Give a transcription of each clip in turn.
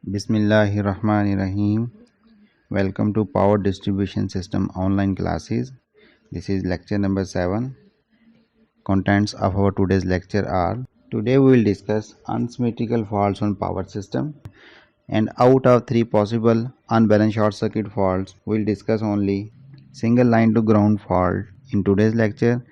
Bismillahirrahmanirrahim. Welcome to Power Distribution System online classes. This is lecture number 7. Contents of our today's lecture are: today we will discuss unsymmetrical faults on power system, and out of 3 possible unbalanced short circuit faults, we will discuss only single line to ground fault in today's lecture,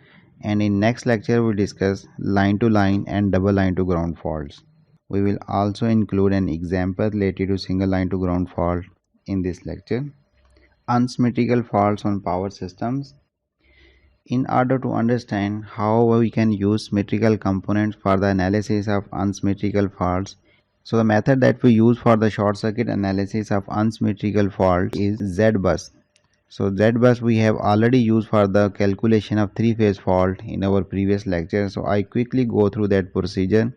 and in next lecture we will discuss line to line and double line to ground faults. We will also include an example related to single line to ground fault in this lecture. Unsymmetrical faults on power systems. In order to understand how we can use symmetrical components for the analysis of unsymmetrical faults, so the method that we use for the short circuit analysis of unsymmetrical fault is Z-bus. So Z-bus we have already used for the calculation of three-phase fault in our previous lecture. So I quickly go through that procedure,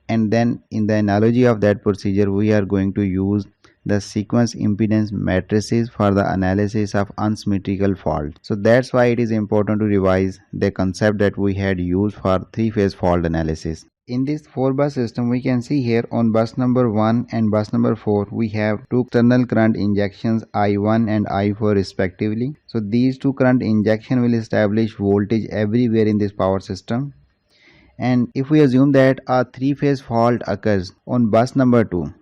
and then in the analogy of that procedure we are going to use the sequence impedance matrices for the analysis of unsymmetrical fault. So that's why it is important to revise the concept that we had used for three-phase fault analysis. In this 4-bus system, we can see here on bus number 1 and bus number 4 we have two external current injections I1 and I4 respectively. So these two current injection will establish voltage everywhere in this power system. And if we assume that a three-phase fault occurs on bus number 2,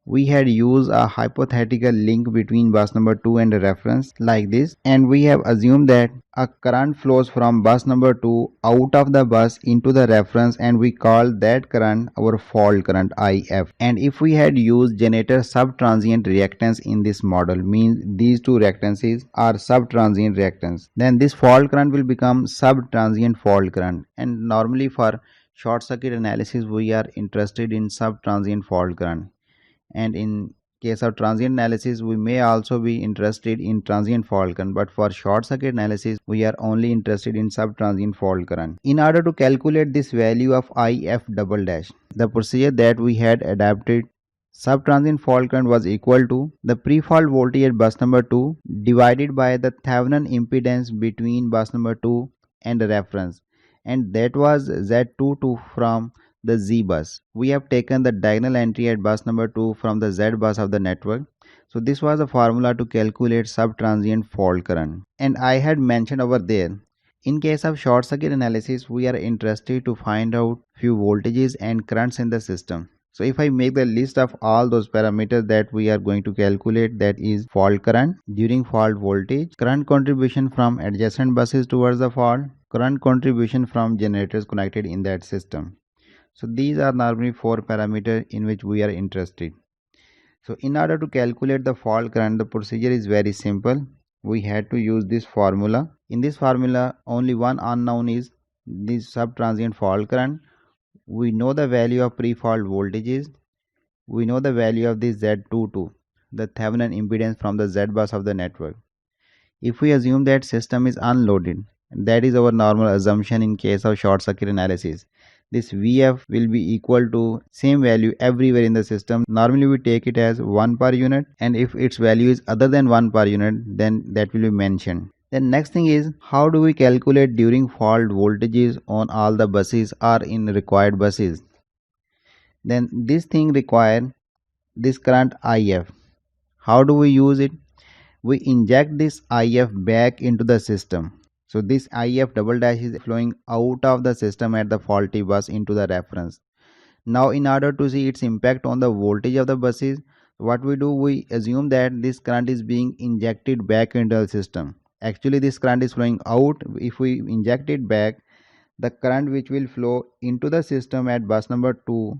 we had used a hypothetical link between bus number 2 and a reference like this, and we have assumed that a current flows from bus number 2 out of the bus into the reference, and we call that current our fault current IF. And if we had used generator subtransient reactance in this model, means these two reactances are subtransient reactance, then this fault current will become subtransient fault current. And normally for short circuit analysis we are interested in subtransient fault current, and in case of transient analysis we may also be interested in transient fault current, but for short circuit analysis we are only interested in subtransient fault current. In order to calculate this value of IF double dash, the procedure that we had adapted, subtransient fault current was equal to the pre-fault voltage at bus number 2 divided by the Thevenin impedance between bus number 2 and the reference, and that was Z22 from the Z bus. We have taken the diagonal entry at bus number 2 from the Z bus of the network. So this was the formula to calculate subtransient fault current. And I had mentioned over there, in case of short circuit analysis we are interested to find out few voltages and currents in the system. So if I make the list of all those parameters that we are going to calculate, that is fault current, during fault voltage, current contribution from adjacent buses towards the fault, current contribution from generators connected in that system. So these are normally 4 parameters in which we are interested. So in order to calculate the fault current, the procedure is very simple. We had to use this formula. In this formula only one unknown is this subtransient fault current. We know the value of pre-fault voltages. We know the value of this Z22, the Thevenin impedance from the Z bus of the network. If we assume that system is unloaded, that is our normal assumption in case of short circuit analysis, this Vf will be equal to same value everywhere in the system. Normally we take it as 1 per unit, and if its value is other than 1 per unit, then that will be mentioned. Then next thing is, how do we calculate during fault voltages on all the buses or in required buses? Then this thing require this current IF. How do we use it? We inject this IF back into the system. So this IF double dash is flowing out of the system at the faulty bus into the reference. Now in order to see its impact on the voltage of the buses, what we do, we assume that this current is being injected back into the system. Actually this current is flowing out. If we inject it back, the current which will flow into the system at bus number 2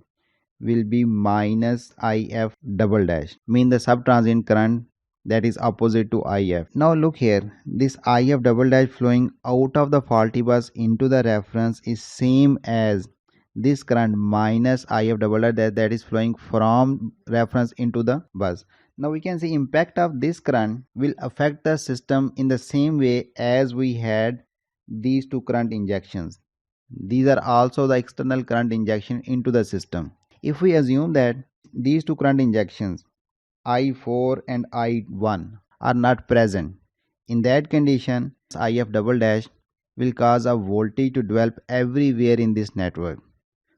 will be minus IF double dash, mean the subtransient current that is opposite to IF. Now look here, this IF double dash flowing out of the faulty bus into the reference is same as this current minus IF double dash that is flowing from reference into the bus. Now we can see impact of this current will affect the system in the same way as we had these two current injections. These are also the external current injection into the system. If we assume that these two current injections I4 and I1 are not present, in that condition IF double dash will cause a voltage to develop everywhere in this network.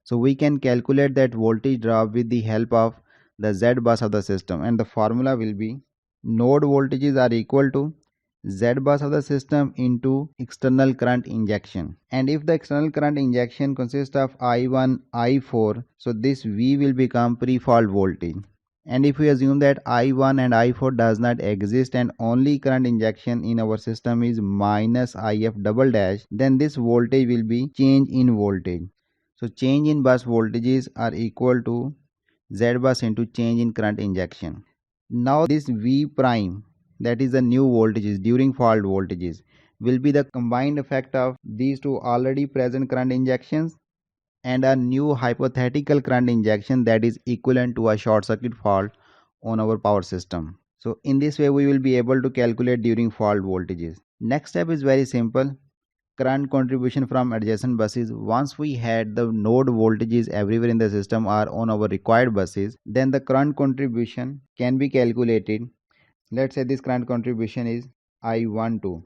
So we can calculate that voltage drop with the help of the Z bus of the system, and the formula will be node voltages are equal to Z bus of the system into external current injection. And if the external current injection consists of I1, I4, so this V will become pre-fault voltage. And if we assume that I1 and I4 does not exist and only current injection in our system is minus IF double dash, then this voltage will be change in voltage. So change in bus voltages are equal to Z bus into change in current injection. Now this V prime, that is the new voltages during fault voltages, will be the combined effect of these two already present current injections and a new hypothetical current injection that is equivalent to a short circuit fault on our power system. So in this way we will be able to calculate during fault voltages. Next step is very simple. Current contribution from adjacent buses. Once we had the node voltages everywhere in the system or on our required buses, then the current contribution can be calculated. Let's say this current contribution is I12.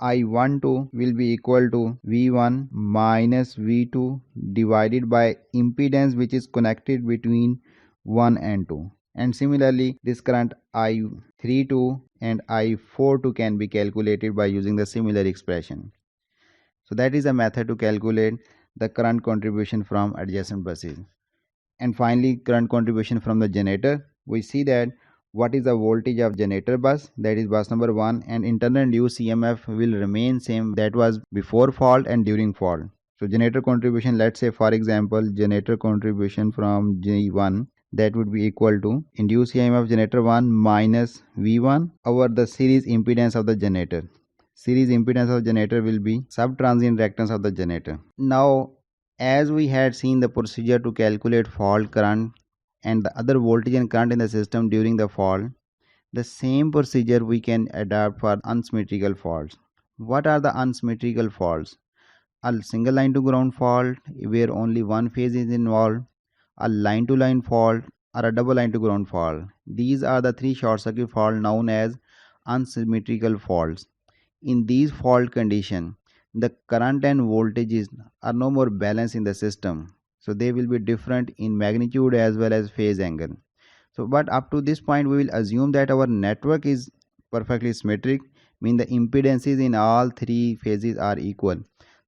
I12 will be equal to V1 minus V2 divided by impedance which is connected between 1 and 2. And similarly, this current I32 and I42 can be calculated by using the similar expression. So that is a method to calculate the current contribution from adjacent buses. And finally, current contribution from the generator. We see that what is the voltage of generator bus, that is bus number 1, and internal induced EMF will remain same that was before fault and during fault. So generator contribution, let's say for example generator contribution from G1, that would be equal to induced EMF generator 1 minus V1 over the series impedance of the generator. Series impedance of generator will be sub-transient reactance of the generator. Now as we had seen the procedure to calculate fault current and the other voltage and current in the system during the fault, the same procedure we can adapt for unsymmetrical faults. What are the unsymmetrical faults? A single line to ground fault where only one phase is involved, a line to line fault, or a double line to ground fault. These are the three short circuit faults known as unsymmetrical faults. In these fault conditions, the current and voltages are no more balanced in the system, so they will be different in magnitude as well as phase angle. So but up to this point we will assume that our network is perfectly symmetric, mean the impedances in all three phases are equal.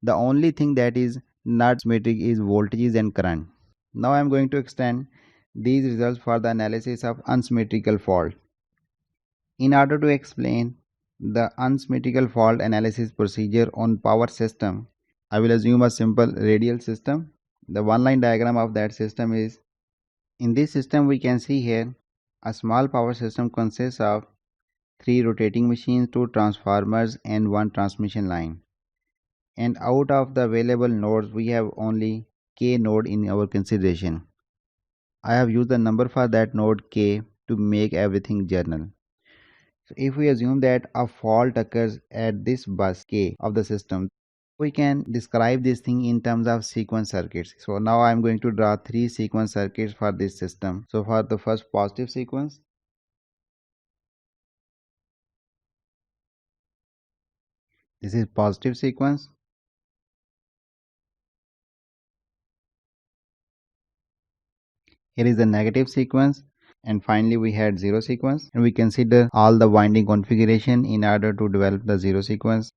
The only thing that is not symmetric is voltages and current. Now I am going to extend these results for the analysis of unsymmetrical fault. In order to explain the unsymmetrical fault analysis procedure on power system, I will assume a simple radial system. The one line diagram of that system is, in this system we can see here a small power system consists of 3 rotating machines, 2 transformers and 1 transmission line. And out of the available nodes we have only K node in our consideration. I have used the number for that node K to make everything general. So if we assume that a fault occurs at this bus K of the system, we can describe this thing in terms of sequence circuits. So now I am going to draw 3 sequence circuits for this system. So for the first positive sequence, this is positive sequence. Here is the negative sequence. And finally we had zero sequence, and we consider all the winding configuration in order to develop the zero sequence.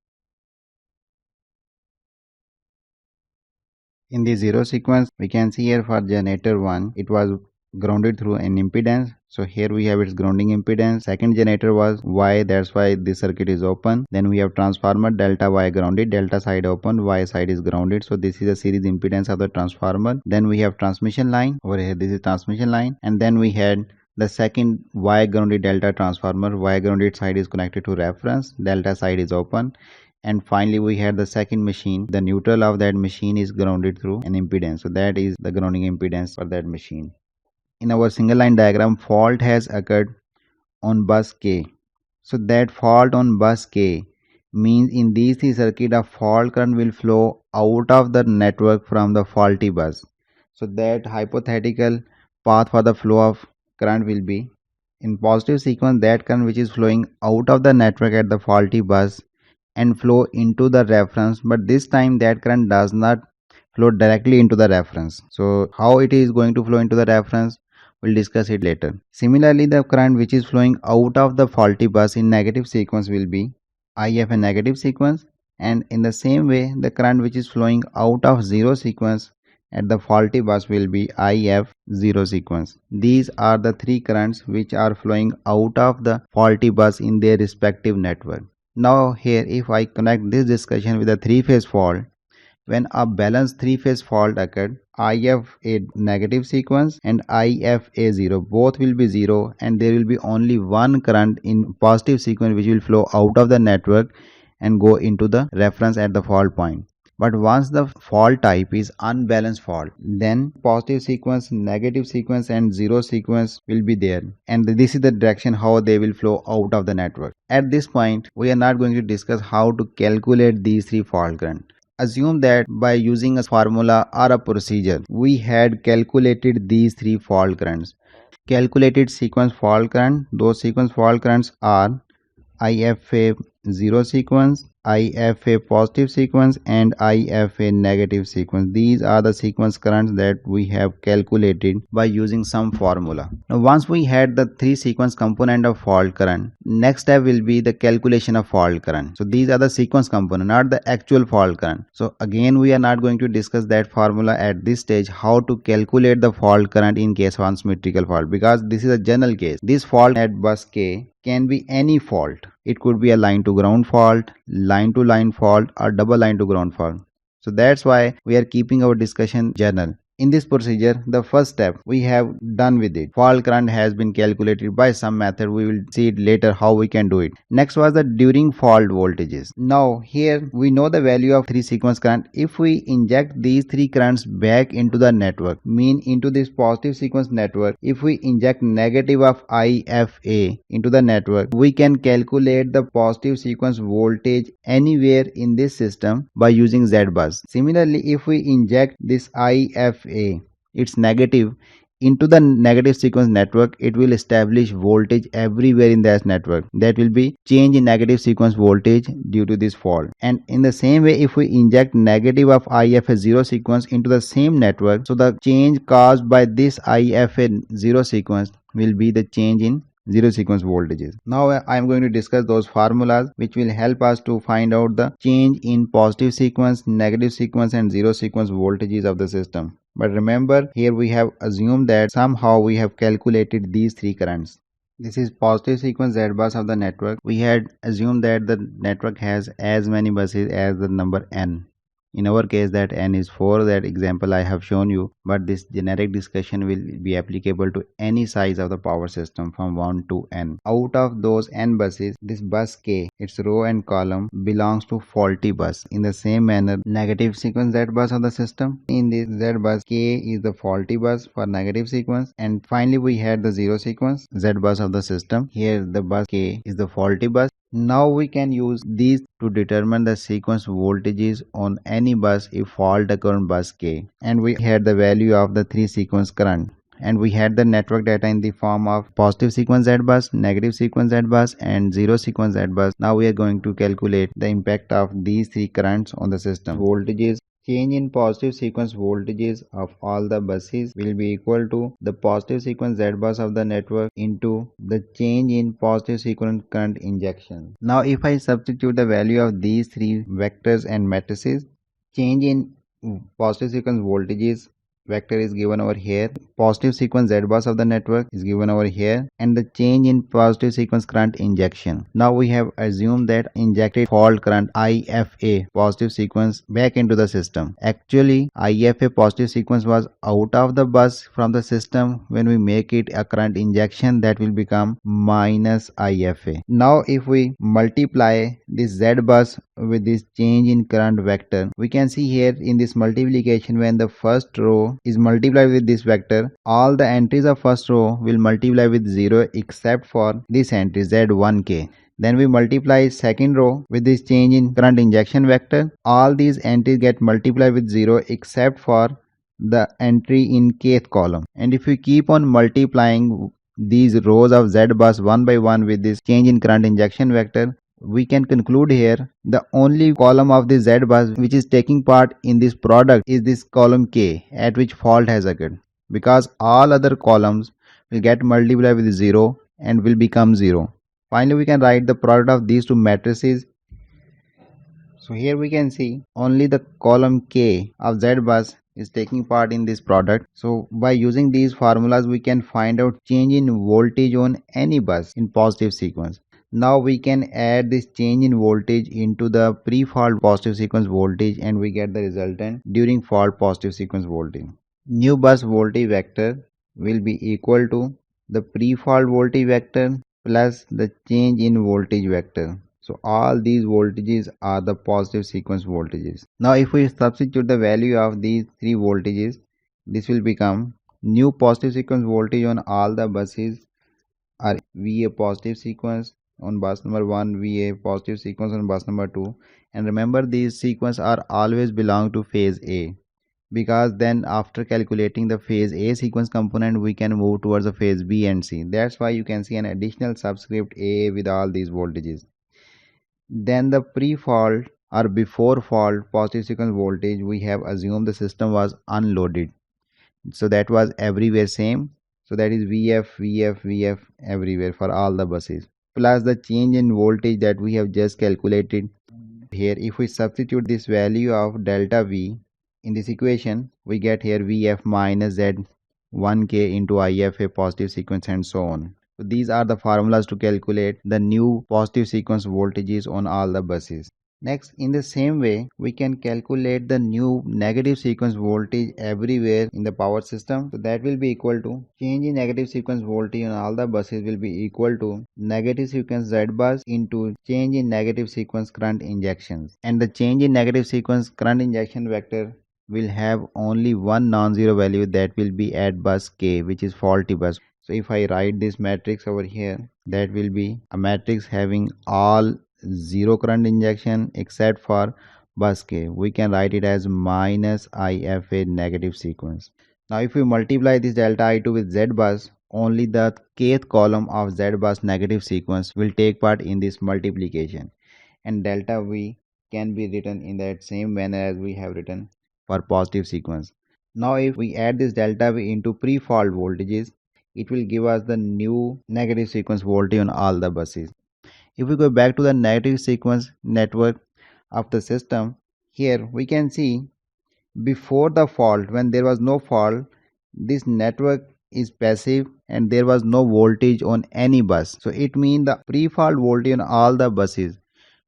In the zero sequence we can see here for generator 1 it was grounded through an impedance, so here we have its grounding impedance. Second generator was Y, that's why this circuit is open. Then we have transformer delta Y grounded, delta side open, Y side is grounded, so this is a series impedance of the transformer. Then we have transmission line over here, this is transmission line. And then we had the second Y grounded delta transformer, Y grounded side is connected to reference, delta side is open. And finally we had the second machine, the neutral of that machine is grounded through an impedance, so that is the grounding impedance for that machine. In our single line diagram, fault has occurred on bus K. So that fault on bus K means in these three circuits a fault current will flow out of the network from the faulty bus. So that hypothetical path for the flow of current will be, in positive sequence, that current which is flowing out of the network at the faulty bus and flow into the reference, but this time that current does not flow directly into the reference. So how it is going to flow into the reference? We'll discuss it later. Similarly, the current which is flowing out of the faulty bus in negative sequence will be IF in negative sequence, and in the same way the current which is flowing out of zero sequence at the faulty bus will be IF zero sequence. These are the three currents which are flowing out of the faulty bus in their respective network. Now here if I connect this discussion with a three-phase fault, when a balanced three-phase fault occurred, IF a negative sequence and IF a 0 both will be 0, and there will be only one current in positive sequence which will flow out of the network and go into the reference at the fault point. But once the fault type is unbalanced fault, then positive sequence, negative sequence and zero sequence will be there, and this is the direction how they will flow out of the network. At this point we are not going to discuss how to calculate these three fault current. Assume that by using a formula or a procedure, we had calculated these three fault currents. Calculated sequence fault current, those sequence fault currents are IFA 0 sequence, IFA positive sequence and IFA negative sequence. These are the sequence currents that we have calculated by using some formula. Now once we had the three sequence component of fault current, next step will be the calculation of fault current. So these are the sequence component, not the actual fault current. So again we are not going to discuss that formula at this stage, how to calculate the fault current in case of unsymmetrical fault, because this is a general case. This fault at bus K can be any fault. It could be a line to ground fault, line to line fault or double line to ground fault. So that's why we are keeping our discussion general. In this procedure, the first step we have done with it. Fault current has been calculated by some method. We will see it later how we can do it. Next was the during fault voltages. Now here we know the value of three sequence current. If we inject these three currents back into the network, mean into this positive sequence network, if we inject negative of IFA into the network, we can calculate the positive sequence voltage anywhere in this system by using Z bus. Similarly, if we inject this IFA, its negative, into the negative sequence network, it will establish voltage everywhere in that network. That will be change in negative sequence voltage due to this fault. And in the same way, if we inject negative of IFA 0 sequence into the same network, so the change caused by this IFA 0 sequence will be the change in zero sequence voltages. Now I am going to discuss those formulas which will help us to find out the change in positive sequence, negative sequence and zero sequence voltages of the system. But remember, here we have assumed that somehow we have calculated these three currents. This is positive sequence Z bus of the network. We had assumed that the network has as many buses as the number n. In our case that n is 4, that example I have shown you, but this generic discussion will be applicable to any size of the power system from 1 to n. Out of those n buses, this bus K, its row and column belongs to faulty bus. In the same manner, negative sequence Z bus of the system, in this Z bus K is the faulty bus for negative sequence, and finally we had the zero sequence Z bus of the system. Here the bus K is the faulty bus. Now we can use these to determine the sequence voltages on any bus if fault occurs on bus K, and we had the value of the three sequence current, and we had the network data in the form of positive sequence Z bus, negative sequence Z bus and zero sequence Z bus. Now we are going to calculate the impact of these three currents on the system. Voltages, change in positive sequence voltages of all the buses will be equal to the positive sequence Z bus of the network into the change in positive sequence current injection. Now if I substitute the value of these three vectors and matrices, change in positive sequence voltages vector is given over here, positive sequence Z bus of the network is given over here, and the change in positive sequence current injection. Now we have assumed that injected fault current IFA positive sequence back into the system. Actually IFA positive sequence was out of the bus from the system. When we make it a current injection, that will become minus IFA. Now if we multiply this Z bus with this change in current vector, we can see here in this multiplication, when the first row is multiplied with this vector, all the entries of first row will multiply with 0 except for this entry Z1K. Then we multiply second row with this change in current injection vector, all these entries get multiplied with 0 except for the entry in kth column. And if we keep on multiplying these rows of Z bus one by one with this change in current injection vector, we can conclude here the only column of the Z bus which is taking part in this product is this column K, at which fault has occurred, because all other columns will get multiplied with 0 and will become 0. Finally, we can write the product of these two matrices. So here we can see only the column K of Z bus is taking part in this product. So by using these formulas, we can find out change in voltage on any bus in positive sequence. Now we can add this change in voltage into the pre-fault positive sequence voltage and we get the resultant during fault positive sequence voltage. New bus voltage vector will be equal to the pre-fault voltage vector plus the change in voltage vector. So all these voltages are the positive sequence voltages. Now if we substitute the value of these three voltages, this will become new positive sequence voltage on all the buses are VA positive sequence on bus number 1, VA positive sequence on bus number 2, and remember these sequence are always belong to phase A, because then after calculating the phase A sequence component we can move towards the phase B and C. That's why you can see an additional subscript A with all these voltages. Then the pre-fault or before fault positive sequence voltage, we have assumed the system was unloaded, so that was everywhere same. So that is VF everywhere for all the buses, plus the change in voltage that we have just calculated here. If we substitute this value of delta V in this equation, we get here VF minus Z1K into IFA positive sequence and so on. So these are the formulas to calculate the new positive sequence voltages on all the buses. Next, in the same way, we can calculate the new negative sequence voltage everywhere in the power system. So that will be equal to change in negative sequence voltage on all the buses will be equal to negative sequence Z bus into change in negative sequence current injections. And the change in negative sequence current injection vector will have only one non-zero value, that will be at bus K, which is faulty bus. So if I write this matrix over here, that will be a matrix having all zero current injection except for bus K. We can write it as minus IFA negative sequence. Now if we multiply this delta I2 with Z bus, only the kth column of Z bus negative sequence will take part in this multiplication, and delta V can be written in that same manner as we have written for positive sequence. Now if we add this delta V into pre-fault voltages, it will give us the new negative sequence voltage on all the buses. If we go back to the negative sequence network of the system, here we can see before the fault, when there was no fault, this network is passive and there was no voltage on any bus. So it means the pre-fault voltage on all the buses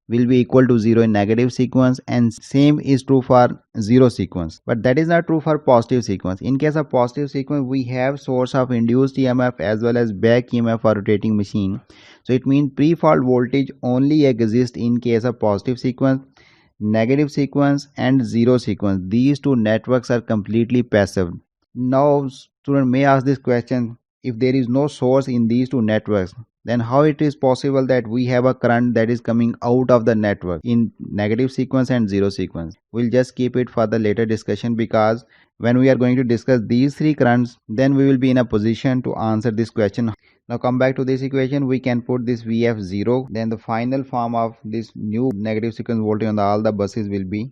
will be equal to 0 in negative sequence, and same is true for 0 sequence. But that is not true for positive sequence. In case of positive sequence, we have source of induced EMF as well as back EMF for rotating machine. So it means pre-fault voltage only exists in case of positive sequence. Negative sequence and 0 sequence, these two networks are completely passive. Now student may ask this question, if there is no source in these two networks, then how it is possible that we have a current that is coming out of the network in negative sequence and 0 sequence? We'll just keep it for the later discussion, because when we are going to discuss these three currents, then we will be in a position to answer this question. Now come back to this equation, we can put this VF0, then the final form of this new negative sequence voltage on all the buses will be,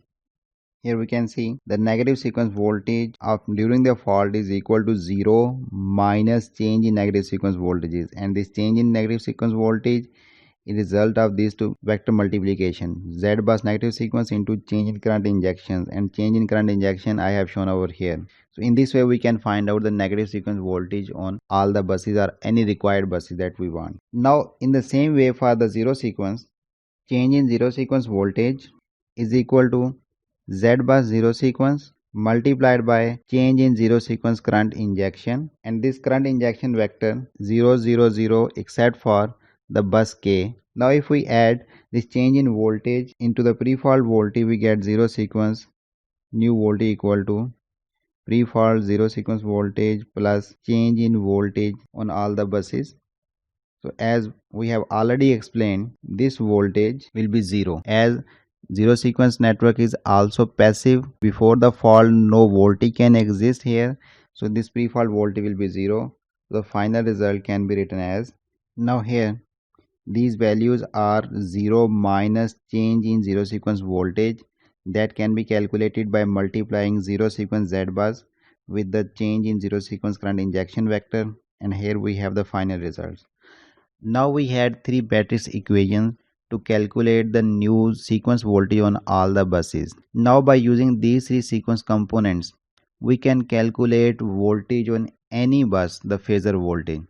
here we can see the negative sequence voltage of during the fault is equal to 0 minus change in negative sequence voltages, and this change in negative sequence voltage is result of these two vector multiplication, Z bus negative sequence into change in current injections, and change in current injection I have shown over here. So in this way we can find out the negative sequence voltage on all the buses or any required buses that we want. Now in the same way for the 0 sequence, change in 0 sequence voltage is equal to Z bus 0 sequence multiplied by change in 0 sequence current injection, and this current injection vector 0 0 0 except for the bus K. Now if we add this change in voltage into the pre-fault voltage, we get 0 sequence new voltage equal to pre-fault 0 sequence voltage plus change in voltage on all the buses. So as we have already explained, this voltage will be 0, as 0 sequence network is also passive. Before the fault no voltage can exist here, so this pre-fault voltage will be 0. The final result can be written as, now here these values are 0 minus change in 0 sequence voltage, that can be calculated by multiplying 0 sequence Z bus with the change in 0 sequence current injection vector, and here we have the final results. Now we had three matrix equations to calculate the new sequence voltage on all the buses. Now by using these three sequence components, we can calculate voltage on any bus, the phasor voltage.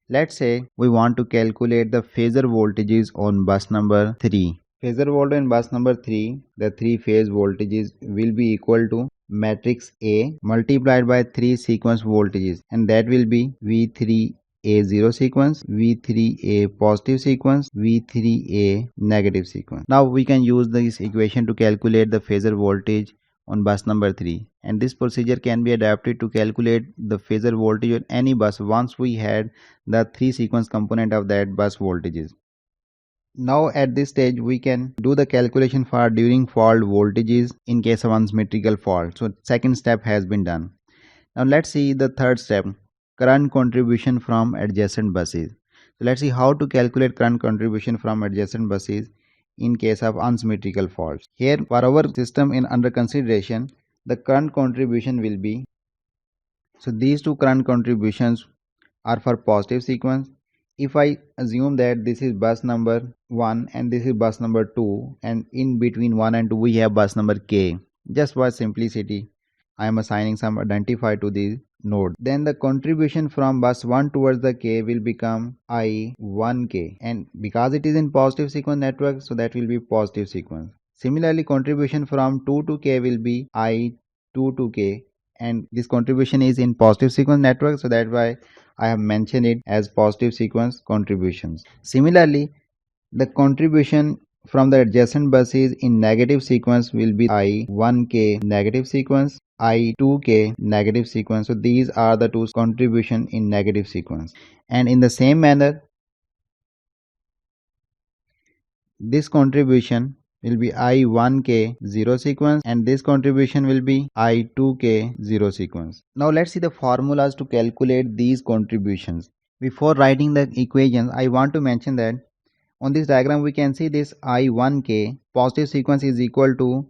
Let's say we want to calculate the phasor voltages on bus number 3. Phasor voltage in bus number 3, the three phase voltages will be equal to matrix A multiplied by 3 sequence voltages, and that will be V3A0 sequence, V3A positive sequence, V3A negative sequence. Now we can use this equation to calculate the phasor voltage on bus number 3, and this procedure can be adapted to calculate the phasor voltage on any bus once we had the three sequence component of that bus voltages. Now at this stage we can do the calculation for during fault voltages in case of unsymmetrical fault. So second step has been done. Now let's see the third step, current contribution from adjacent buses. So let's see how to calculate current contribution from adjacent buses in case of unsymmetrical faults. Here for our system in under consideration, the current contribution will be, so these two current contributions are for positive sequence. If I assume that this is bus number 1 and this is bus number 2, and in between 1 and 2 we have bus number k, just for simplicity I am assigning some identifier to the node. Then the contribution from bus 1 towards the k will become I1k, and because it is in positive sequence network, so that will be positive sequence. Similarly, contribution from 2 to k will be I2 to k, and this contribution is in positive sequence network, so that's why I have mentioned it as positive sequence contributions. Similarly, the contribution from the adjacent buses in negative sequence will be I1k negative sequence, I2k negative sequence. So these are the two contribution in negative sequence. And in the same manner, this contribution will be I1k 0 sequence, and this contribution will be I2k 0 sequence. Now let's see the formulas to calculate these contributions. Before writing the equations, I want to mention that on this diagram we can see this I1k positive sequence is equal to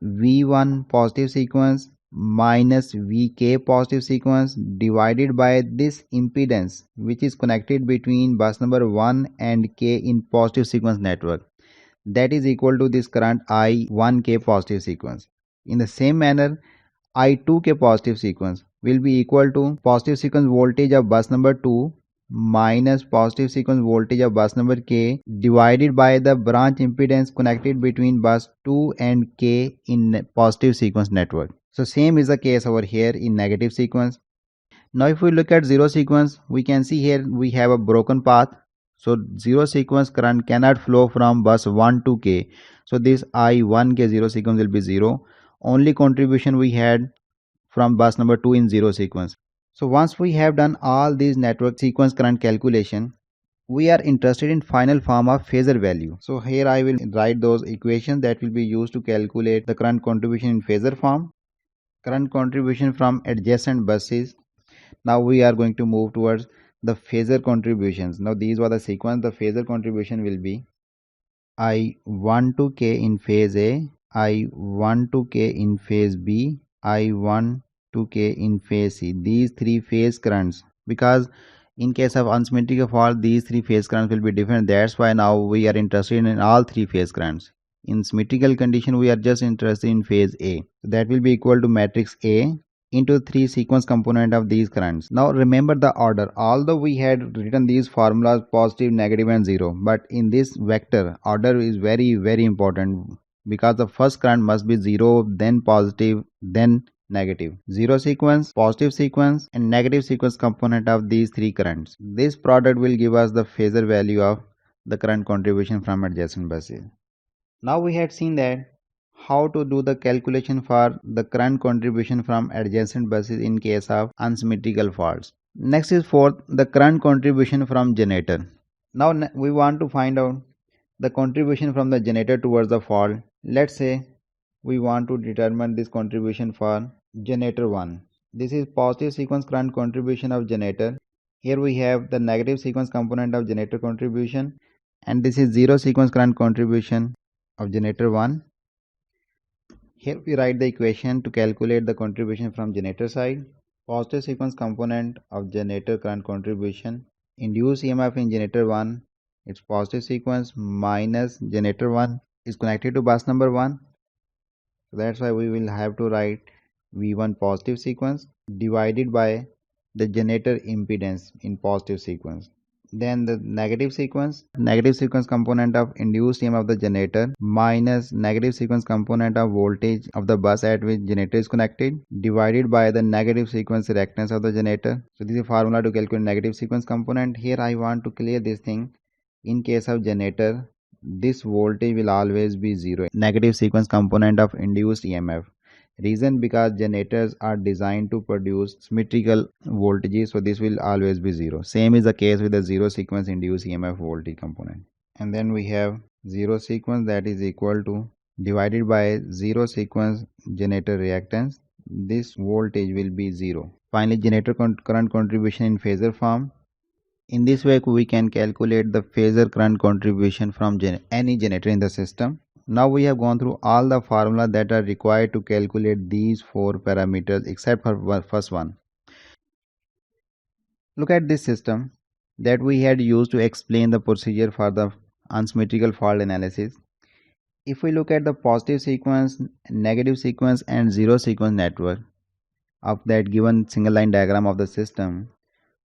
V1 positive sequence minus Vk positive sequence divided by this impedance which is connected between bus number 1 and k in positive sequence network, that is equal to this current I1k positive sequence. In the same manner, I2k positive sequence will be equal to positive sequence voltage of bus number 2 minus positive sequence voltage of bus number k divided by the branch impedance connected between bus 2 and k in positive sequence network. So same is the case over here in negative sequence. Now if we look at 0 sequence, we can see here we have a broken path. So 0 sequence current cannot flow from bus 1 to k. So this I1k 0 sequence will be 0. Only contribution we had from bus number 2 in 0 sequence. So once we have done all these network sequence current calculation, we are interested in final form of phasor value. So here I will write those equations that will be used to calculate the current contribution in phasor form. Current contribution from adjacent buses. Now we are going to move towards the phasor contributions. Now these were the sequence. The phasor contribution will be I1 to k in phase A, I1 to k in phase B, I1 to k in phase C. These three phase currents, because in case of unsymmetrical fault these three phase currents will be different. That's why now we are interested in all three phase currents. In symmetrical condition we are just interested in phase A. So that will be equal to matrix A into 3 sequence component of these currents. Now remember the order. Although we had written these formulas positive, negative and 0, but in this vector order is very important, because the first current must be 0, then positive, then negative. 0 sequence, positive sequence and negative sequence component of these three currents. This product will give us the phasor value of the current contribution from adjacent buses. Now we had seen that how to do the calculation for the current contribution from adjacent buses in case of unsymmetrical faults. Next is fourth, the current contribution from generator. Now we want to find out the contribution from the generator towards the fault. Let's say we want to determine this contribution for generator 1. This is positive sequence current contribution of generator. Here we have the negative sequence component of generator contribution, and this is 0 sequence current contribution of generator 1. Here we write the equation to calculate the contribution from generator side. Positive sequence component of generator current contribution. Induced EMF in generator 1, its positive sequence minus generator 1 is connected to bus number 1. So that's why we will have to write V1 positive sequence divided by the generator impedance in positive sequence. Then the negative sequence component of induced EMF of the generator minus negative sequence component of voltage of the bus at which generator is connected divided by the negative sequence reactance of the generator. So this is a formula to calculate negative sequence component. Here I want to clear this thing. In case of generator, this voltage will always be zero. Negative sequence component of induced EMF. Reason because generators are designed to produce symmetrical voltages, so this will always be zero. Same is the case with the zero sequence induced EMF voltage component. And then we have zero sequence, that is equal to divided by zero sequence generator reactance. This voltage will be zero. Finally, generator current contribution in phasor form. In this way, we can calculate the phasor current contribution from any generator in the system. Now we have gone through all the formula that are required to calculate these 4 parameters except for first one. Look at this system that we had used to explain the procedure for the unsymmetrical fault analysis. If we look at the positive sequence, negative sequence and zero sequence network of that given single line diagram of the system,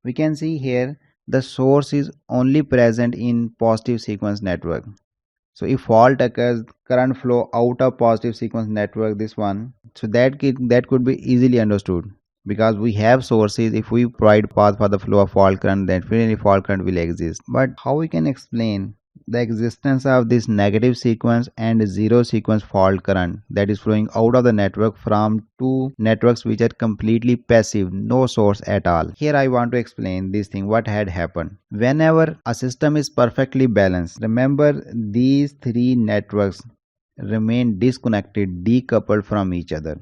we can see here the source is only present in positive sequence network. So if fault occurs, current flow out of positive sequence network, this one, so that could be easily understood because we have sources. If we provide path for the flow of fault current, then definitely fault current will exist. But how we can explain the existence of this negative sequence and zero sequence fault current that is flowing out of the network from two networks which are completely passive, no source at all? Here I want to explain this thing, what had happened. Whenever a system is perfectly balanced, remember these three networks remain disconnected, decoupled from each other.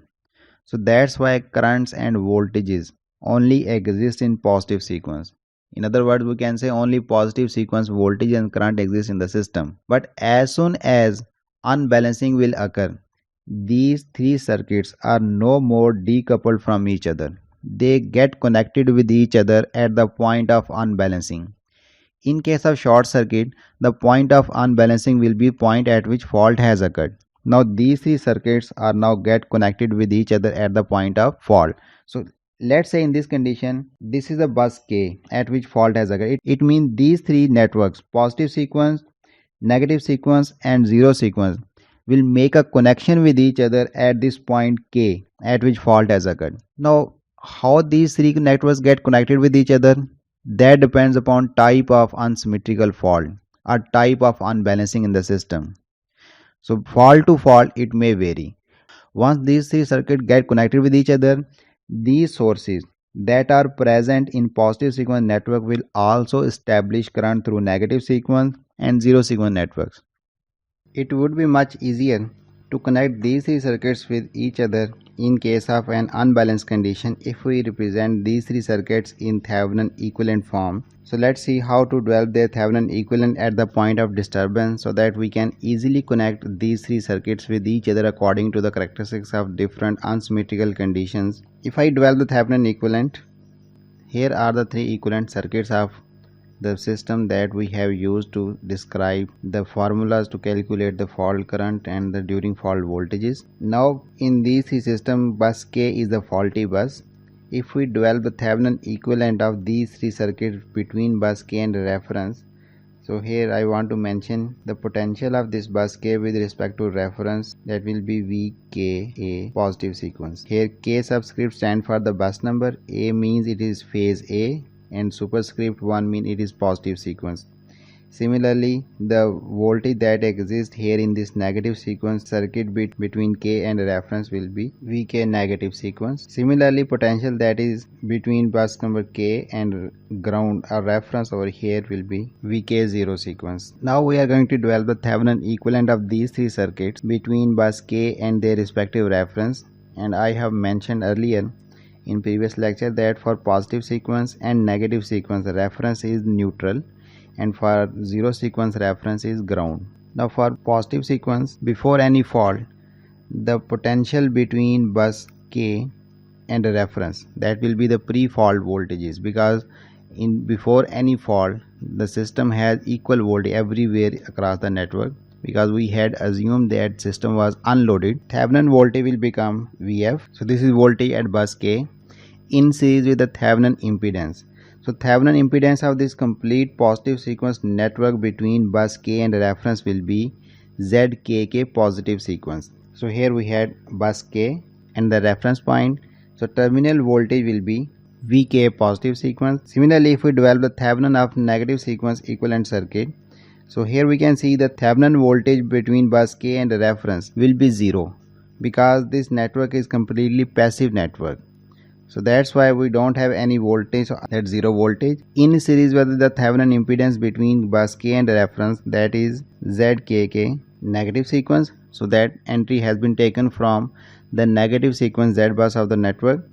So that's why currents and voltages only exist in positive sequence. In other words, we can say only positive sequence voltage and current exist in the system. But as soon as unbalancing will occur, these three circuits are no more decoupled from each other. They get connected with each other at the point of unbalancing. In case of short circuit, the point of unbalancing will be point at which fault has occurred. Now these three circuits are now get connected with each other at the point of fault. So let's say in this condition, this is a bus K at which fault has occurred. It means these three networks, positive sequence, negative sequence and zero sequence, will make a connection with each other at this point K at which fault has occurred. Now how these three networks get connected with each other? That depends upon type of unsymmetrical fault or type of unbalancing in the system. So fault to fault it may vary. Once these three circuits get connected with each other, these sources that are present in positive sequence network will also establish current through negative sequence and zero sequence networks. It would be much easier to connect these three circuits with each other in case of an unbalanced condition if we represent these three circuits in Thevenin equivalent form. So let's see how to develop their Thevenin equivalent at the point of disturbance so that we can easily connect these three circuits with each other according to the characteristics of different unsymmetrical conditions. If I develop the Thevenin equivalent, here are the three equivalent circuits of the system that we have used to describe the formulas to calculate the fault current and the during fault voltages. Now in these three systems, bus K is the faulty bus. If we develop the Thevenin equivalent of these three circuits between bus K and reference, so here I want to mention the potential of this bus K with respect to reference, that will be VKA positive sequence. Here K subscript stand for the bus number, A means it is phase A and superscript 1 mean it is positive sequence. Similarly, the voltage that exists here in this negative sequence circuit between K and reference will be Vk negative sequence. Similarly, potential that is between bus number K and ground or reference over here will be Vk zero sequence. Now we are going to develop the Thevenin equivalent of these three circuits between bus K and their respective reference, and I have mentioned earlier in previous lecture that for positive sequence and negative sequence reference is neutral and for zero sequence reference is ground. Now for positive sequence, before any fault, the potential between bus K and a reference, that will be the pre-fault voltages, because in before any fault the system has equal voltage everywhere across the network, because we had assumed that system was unloaded. Thevenin voltage will become Vf. So this is voltage at bus K in series with the Thevenin impedance. So Thevenin impedance of this complete positive sequence network between bus K and the reference will be ZKK positive sequence. So here we had bus K and the reference point. So terminal voltage will be VK positive sequence. Similarly, if we develop the Thevenin of negative sequence equivalent circuit, so here we can see the Thevenin voltage between bus K and the reference will be 0, because this network is completely passive network. So that's why we don't have any voltage, so that's 0 voltage. In series with the Thevenin impedance between bus K and the reference, that is ZKK negative sequence. So that entry has been taken from the negative sequence Z bus of the network.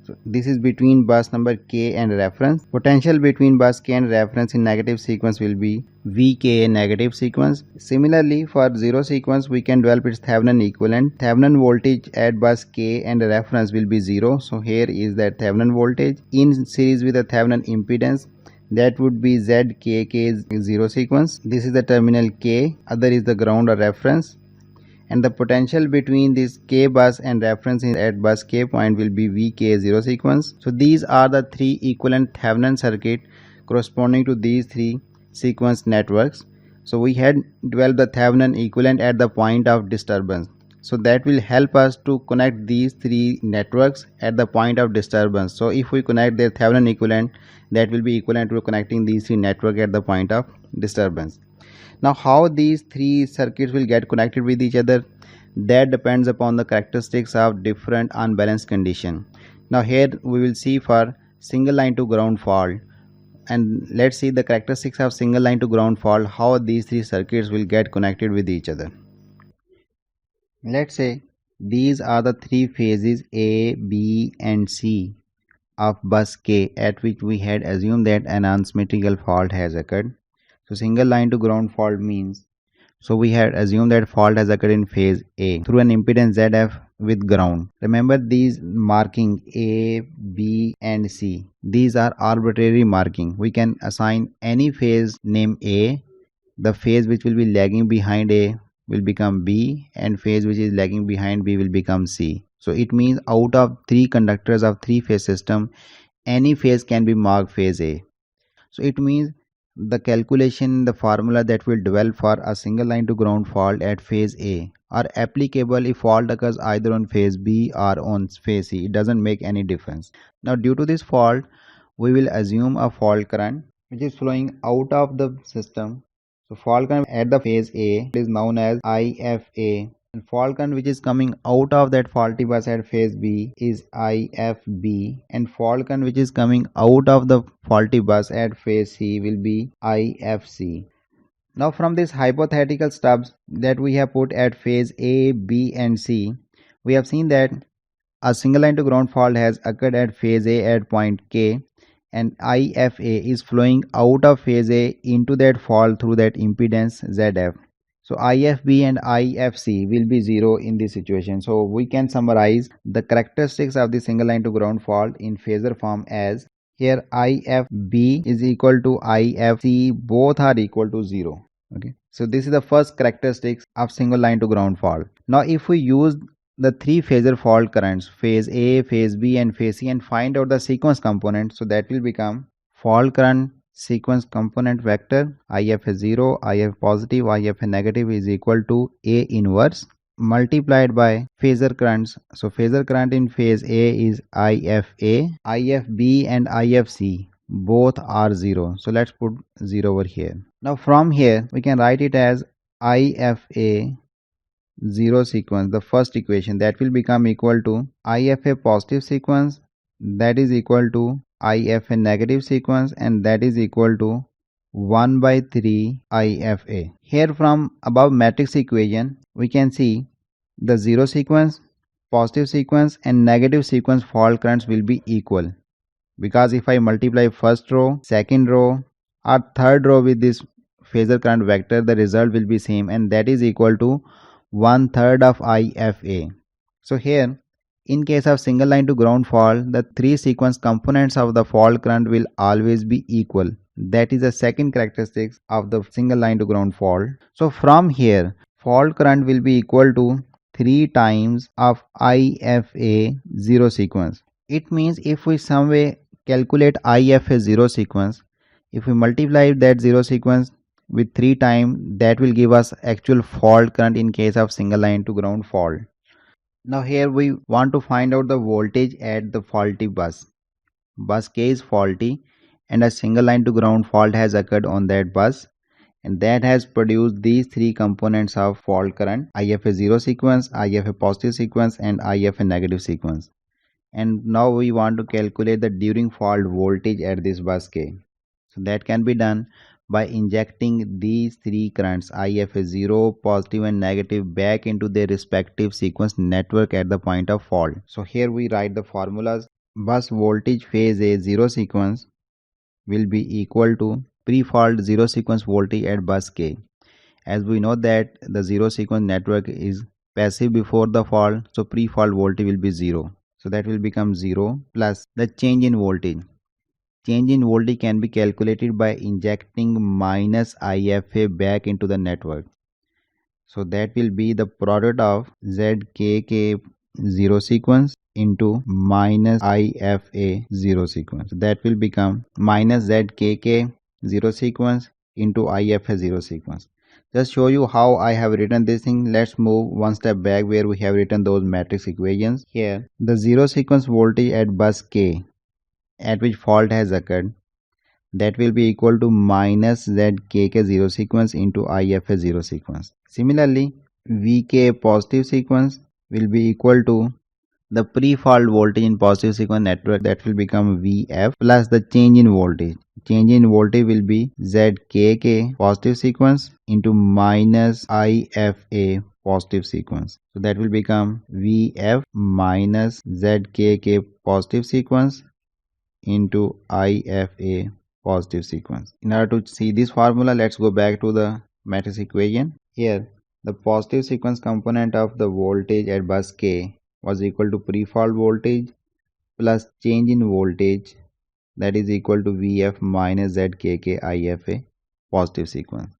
So this is between bus number K and reference. Potential between bus K and reference in negative sequence will be VK negative sequence. Similarly, for 0 sequence, we can develop its Thevenin equivalent. Thevenin voltage at bus K and reference will be 0. So here is that Thevenin voltage in series with the Thevenin impedance. That would be ZKK 0 sequence. This is the terminal K, other is the ground or reference. And the potential between this K bus and reference at bus K point will be VK 0 sequence. So these are the three equivalent Thevenin circuit corresponding to these three sequence networks. So we had developed the Thevenin equivalent at the point of disturbance. So that will help us to connect these three networks at the point of disturbance. So if we connect their Thevenin equivalent, that will be equivalent to connecting these three networks at the point of disturbance. Now how these three circuits will get connected with each other, that depends upon the characteristics of different unbalanced condition. Now here we will see for single line to ground fault, and let's see the characteristics of single line to ground fault, how these three circuits will get connected with each other. Let's say these are the three phases A, B and C of bus K, at which we had assumed that an unsymmetrical fault has occurred. So single line to ground fault means, so we had assumed that fault has occurred in phase A through an impedance ZF with ground. Remember these marking A, B and C, these are arbitrary marking. We can assign any phase name A, the phase which will be lagging behind A will become B, and phase which is lagging behind B will become C. So it means out of three conductors of three phase system, any phase can be marked phase A. So it means the calculation, the formula that will develop for a single line to ground fault at phase A are applicable if fault occurs either on phase B or on phase C. It doesn't make any difference. Now due to this fault, we will assume a fault current which is flowing out of the system. So fault current at the phase A is known as IFA, and fault current which is coming out of that faulty bus at phase B is IFB, and fault current which is coming out of the faulty bus at phase C will be IFC. Now from this hypothetical stubs that we have put at phase A, B and C, we have seen that a single line to ground fault has occurred at phase A at point K, and IFA is flowing out of phase A into that fault through that impedance ZF. So IFB and IFC will be 0 in this situation. So we can summarize the characteristics of the single line to ground fault in phasor form as, here IFB is equal to IFC, both are equal to 0. Okay, so this is the first characteristics of single line to ground fault. Now if we use the three phasor fault currents, phase A, phase B and phase C, and find out the sequence component, so that will become fault current sequence component vector IF is 0, IF positive, IF negative is equal to A inverse multiplied by phasor currents. So phasor current in phase A is IFA, IFB and IFC both are 0. So let's put 0 over here. Now from here we can write it as IFA 0 sequence, the first equation, that will become equal to IFA positive sequence, that is equal to IFA negative sequence, and that is equal to 1 by 3 IFA. Here from above matrix equation we can see the 0 sequence, positive sequence and negative sequence fault currents will be equal, because if I multiply first row, second row or third row with this phasor current vector, the result will be same, and that is equal to 1/3 of IFA. So here In case of single line to ground fault, the three sequence components of the fault current will always be equal. That is the second characteristic of the single line to ground fault. So from here, fault current will be equal to 3 times of IFA 0 sequence. It means if we some way calculate IFA 0 sequence, if we multiply that 0 sequence with 3 times, that will give us actual fault current in case of single line to ground fault. Now here we want to find out the voltage at the faulty bus. Bus K is faulty and a single line to ground fault has occurred on that bus, and that has produced these three components of fault current: IFA 0 sequence, IFA positive sequence and IFA negative sequence. And now we want to calculate the during fault voltage at this bus K. So that can be done by injecting these three currents IFA 0, positive and negative back into their respective sequence network at the point of fault. So here we write the formulas. Bus voltage phase A 0 sequence will be equal to pre-fault 0 sequence voltage at bus K. As we know that the 0 sequence network is passive before the fault, so pre-fault voltage will be 0. So that will become 0 plus the change in voltage. Change in voltage can be calculated by injecting minus IFA back into the network. So that will be the product of ZKK 0 sequence into minus IFA 0 sequence. That will become minus ZKK 0 sequence into IFA 0 sequence. Just show you how I have written this thing. Let's move one step back where we have written those matrix equations. Here the 0 sequence voltage at bus K at which fault has occurred, that will be equal to minus ZKK 0 sequence into IFA 0 sequence. Similarly, VK positive sequence will be equal to the pre-fault voltage in positive sequence network, that will become VF plus the change in voltage. Change in voltage will be ZKK positive sequence into minus IFA positive sequence. So that will become VF minus ZKK positive sequence into IFA positive sequence. In order to see this formula, let's go back to the matrix equation. Here the positive sequence component of the voltage at bus K was equal to pre-fault voltage plus change in voltage, that is equal to VF minus ZKK IFA positive sequence.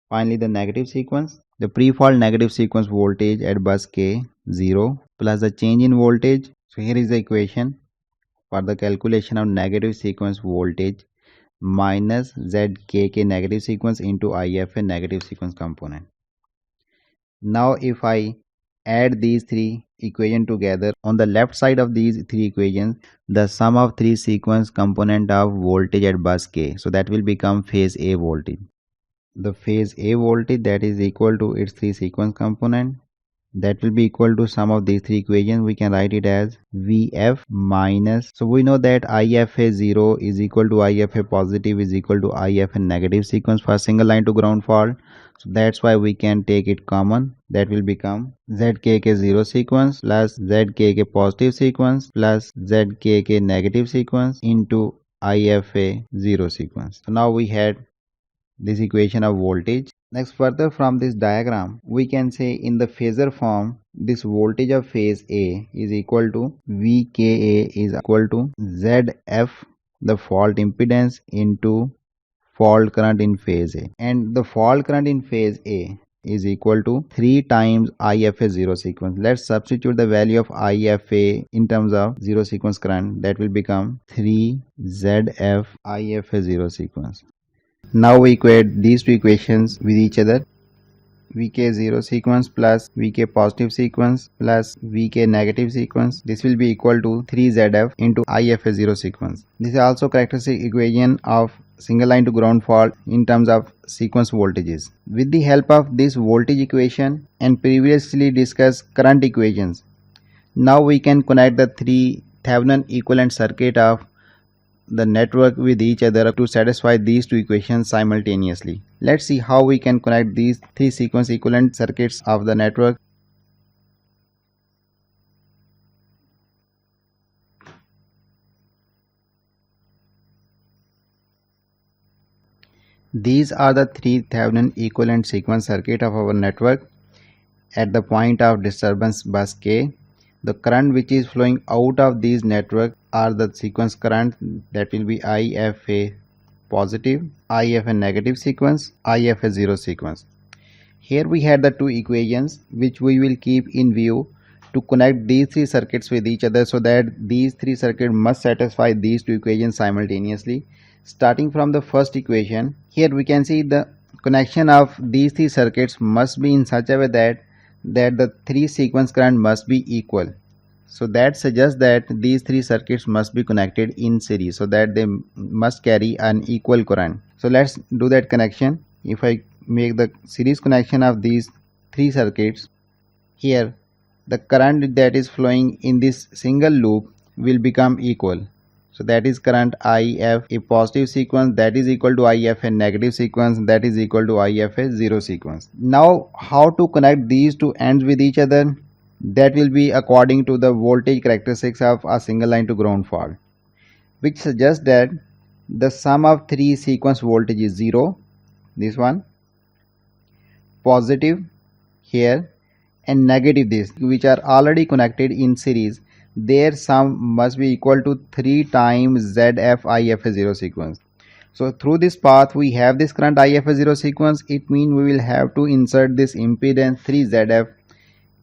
Finally the negative sequence, the pre-fault negative sequence voltage at bus K 0 plus the change in voltage. So here is the equation for the calculation of negative sequence voltage minus ZKK negative sequence into IFA negative sequence component. Now if I add these three equations together, on the left side of these three equations, the sum of three sequence component of voltage at bus K, so that will become phase A voltage. The phase A voltage, that is equal to its three sequence component, that will be equal to sum of these three equations. We can write it as VF minus, so we know that IFA 0 is equal to IFA positive is equal to IFA negative sequence for single line to ground fault. So that's why we can take it common. That will become ZKK 0 sequence plus ZKK positive sequence plus ZKK negative sequence into IFA 0 sequence. So now we had this equation of voltage. Next, further from this diagram, we can say in the phasor form, this voltage of phase A is equal to VKA is equal to ZF, the fault impedance, into fault current in phase A. And the fault current in phase A is equal to 3 times IFA 0 sequence. Let's substitute the value of IFA in terms of 0 sequence current. That will become 3 ZF IFA 0 sequence. Now we equate these two equations with each other. VK 0 sequence plus VK positive sequence plus VK negative sequence, this will be equal to 3ZF into IFA 0 sequence. This is also characteristic equation of single line to ground fault in terms of sequence voltages. With the help of this voltage equation and previously discussed current equations, now we can connect the three Thevenin equivalent circuit of the network with each other to satisfy these two equations simultaneously. Let's see how we can connect these three sequence equivalent circuits of the network. These are the three Thevenin equivalent sequence circuit of our network at the point of disturbance bus K. the current which is flowing out of these network are the sequence current, that will be IFA positive, IFA negative sequence, IFA zero sequence. Here we had the two equations which we will keep in view to connect these three circuits with each other, so that these three circuits must satisfy these two equations simultaneously. Starting from the first equation, here we can see the connection of these three circuits must be in such a way that the three sequence current must be equal. So that suggests that these three circuits must be connected in series, so that they must carry an equal current. So let's do that connection. If I make the series connection of these three circuits, here the current that is flowing in this single loop will become equal. So that is current IF a positive sequence, that is equal to IF a negative sequence, that is equal to IF a zero sequence. Now how to connect these two ends with each other? That will be according to the voltage characteristics of a single line to ground fault, which suggests that the sum of three sequence voltage is 0, this one, positive here, and negative this, which are already connected in series. Their sum must be equal to 3 times ZF IFA 0 sequence. So through this path we have this current IFA 0 sequence. It means we will have to insert this impedance 3 ZF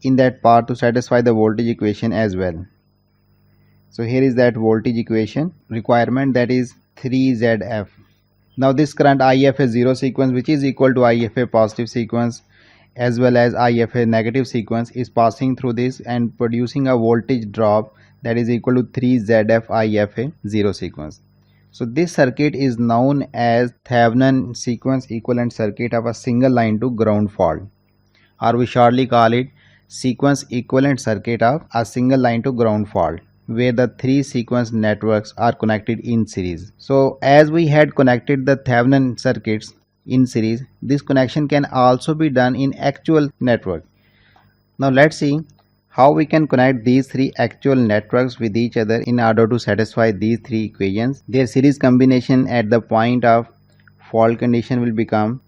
in that path to satisfy the voltage equation as well. So here is that voltage equation requirement, that is 3 ZF. Now this current IFA 0 sequence, which is equal to IFA positive sequence as well as IFA negative sequence, is passing through this and producing a voltage drop that is equal to 3 ZF IFA 0 sequence. So this circuit is known as Thevenin sequence equivalent circuit of a single line to ground fault, or we shortly call it sequence equivalent circuit of a single line to ground fault, where the three sequence networks are connected in series. So as we had connected the Thevenin circuits in series, this connection can also be done in actual network. Now let's see how we can connect these three actual networks with each other in order to satisfy these three equations. Their series combination at the point of fault condition will become,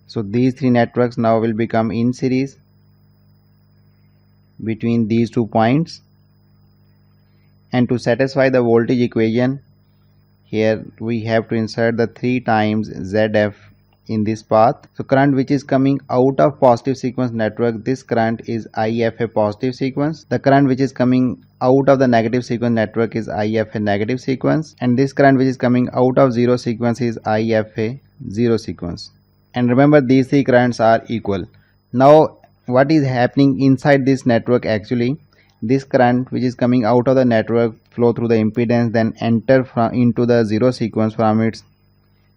so these three networks now will become in series between these 2 points, and to satisfy the voltage equation, here we have to insert the 3 times ZF in this path. So current which is coming out of positive sequence network, this current is IFA positive sequence. The current which is coming out of the negative sequence network is IFA negative sequence, and this current which is coming out of zero sequence is IFA zero sequence. And remember, these three currents are equal. Now what is happening inside this network? Actually, this current which is coming out of the network flow through the impedance, then enter into the zero sequence from its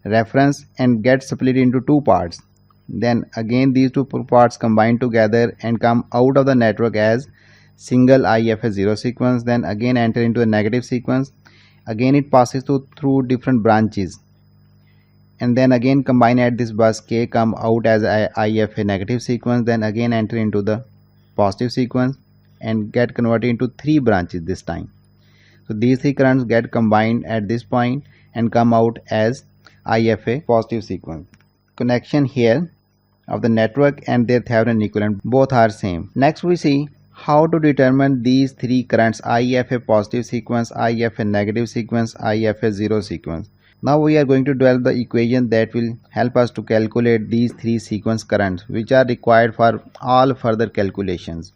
reference and get split into two parts. Then again these two parts combine together and come out of the network as single IFA zero sequence, then again enter into a negative sequence. Again it passes through different branches, and then again combine at this bus K, come out as IFA negative sequence, then again enter into the positive sequence and get converted into three branches this time. So these three currents get combined at this point and come out as IFA positive sequence. Connection here of the network and their Thevenin equivalent, both are same. Next we see how to determine these three currents, IFA positive sequence, IFA negative sequence, IFA zero sequence. Now we are going to develop the equation that will help us to calculate these three sequence currents, which are required for all further calculations.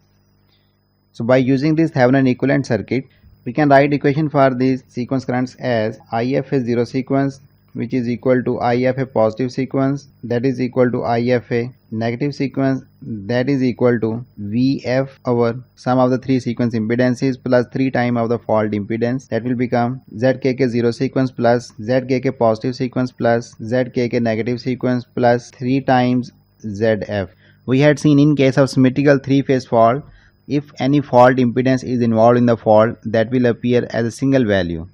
So by using this Thevenin equivalent circuit, we can write equation for these sequence currents as IFA zero sequence, which is equal to IFA positive sequence, that is equal to IFA negative sequence, that is equal to VF over sum of the three sequence impedances plus 3 times of the fault impedance, that will become ZKK zero sequence plus ZKK positive sequence plus ZKK negative sequence plus 3 times ZF. We had seen in case of symmetrical three-phase fault, if any fault impedance is involved in the fault, that will appear as a single value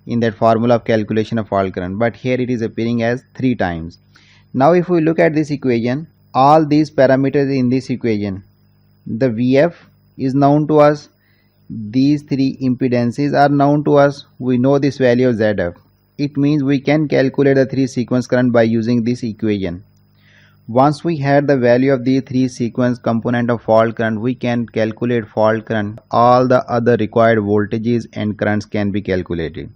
in that formula of calculation of fault current, but here it is appearing as 3 times. Now if we look at this equation, all these parameters in this equation, the VF is known to us, these three impedances are known to us, we know this value of ZF. It means we can calculate the three sequence current by using this equation. Once we had the value of these three sequence component of fault current, we can calculate fault current. All the other required voltages and currents can be calculated.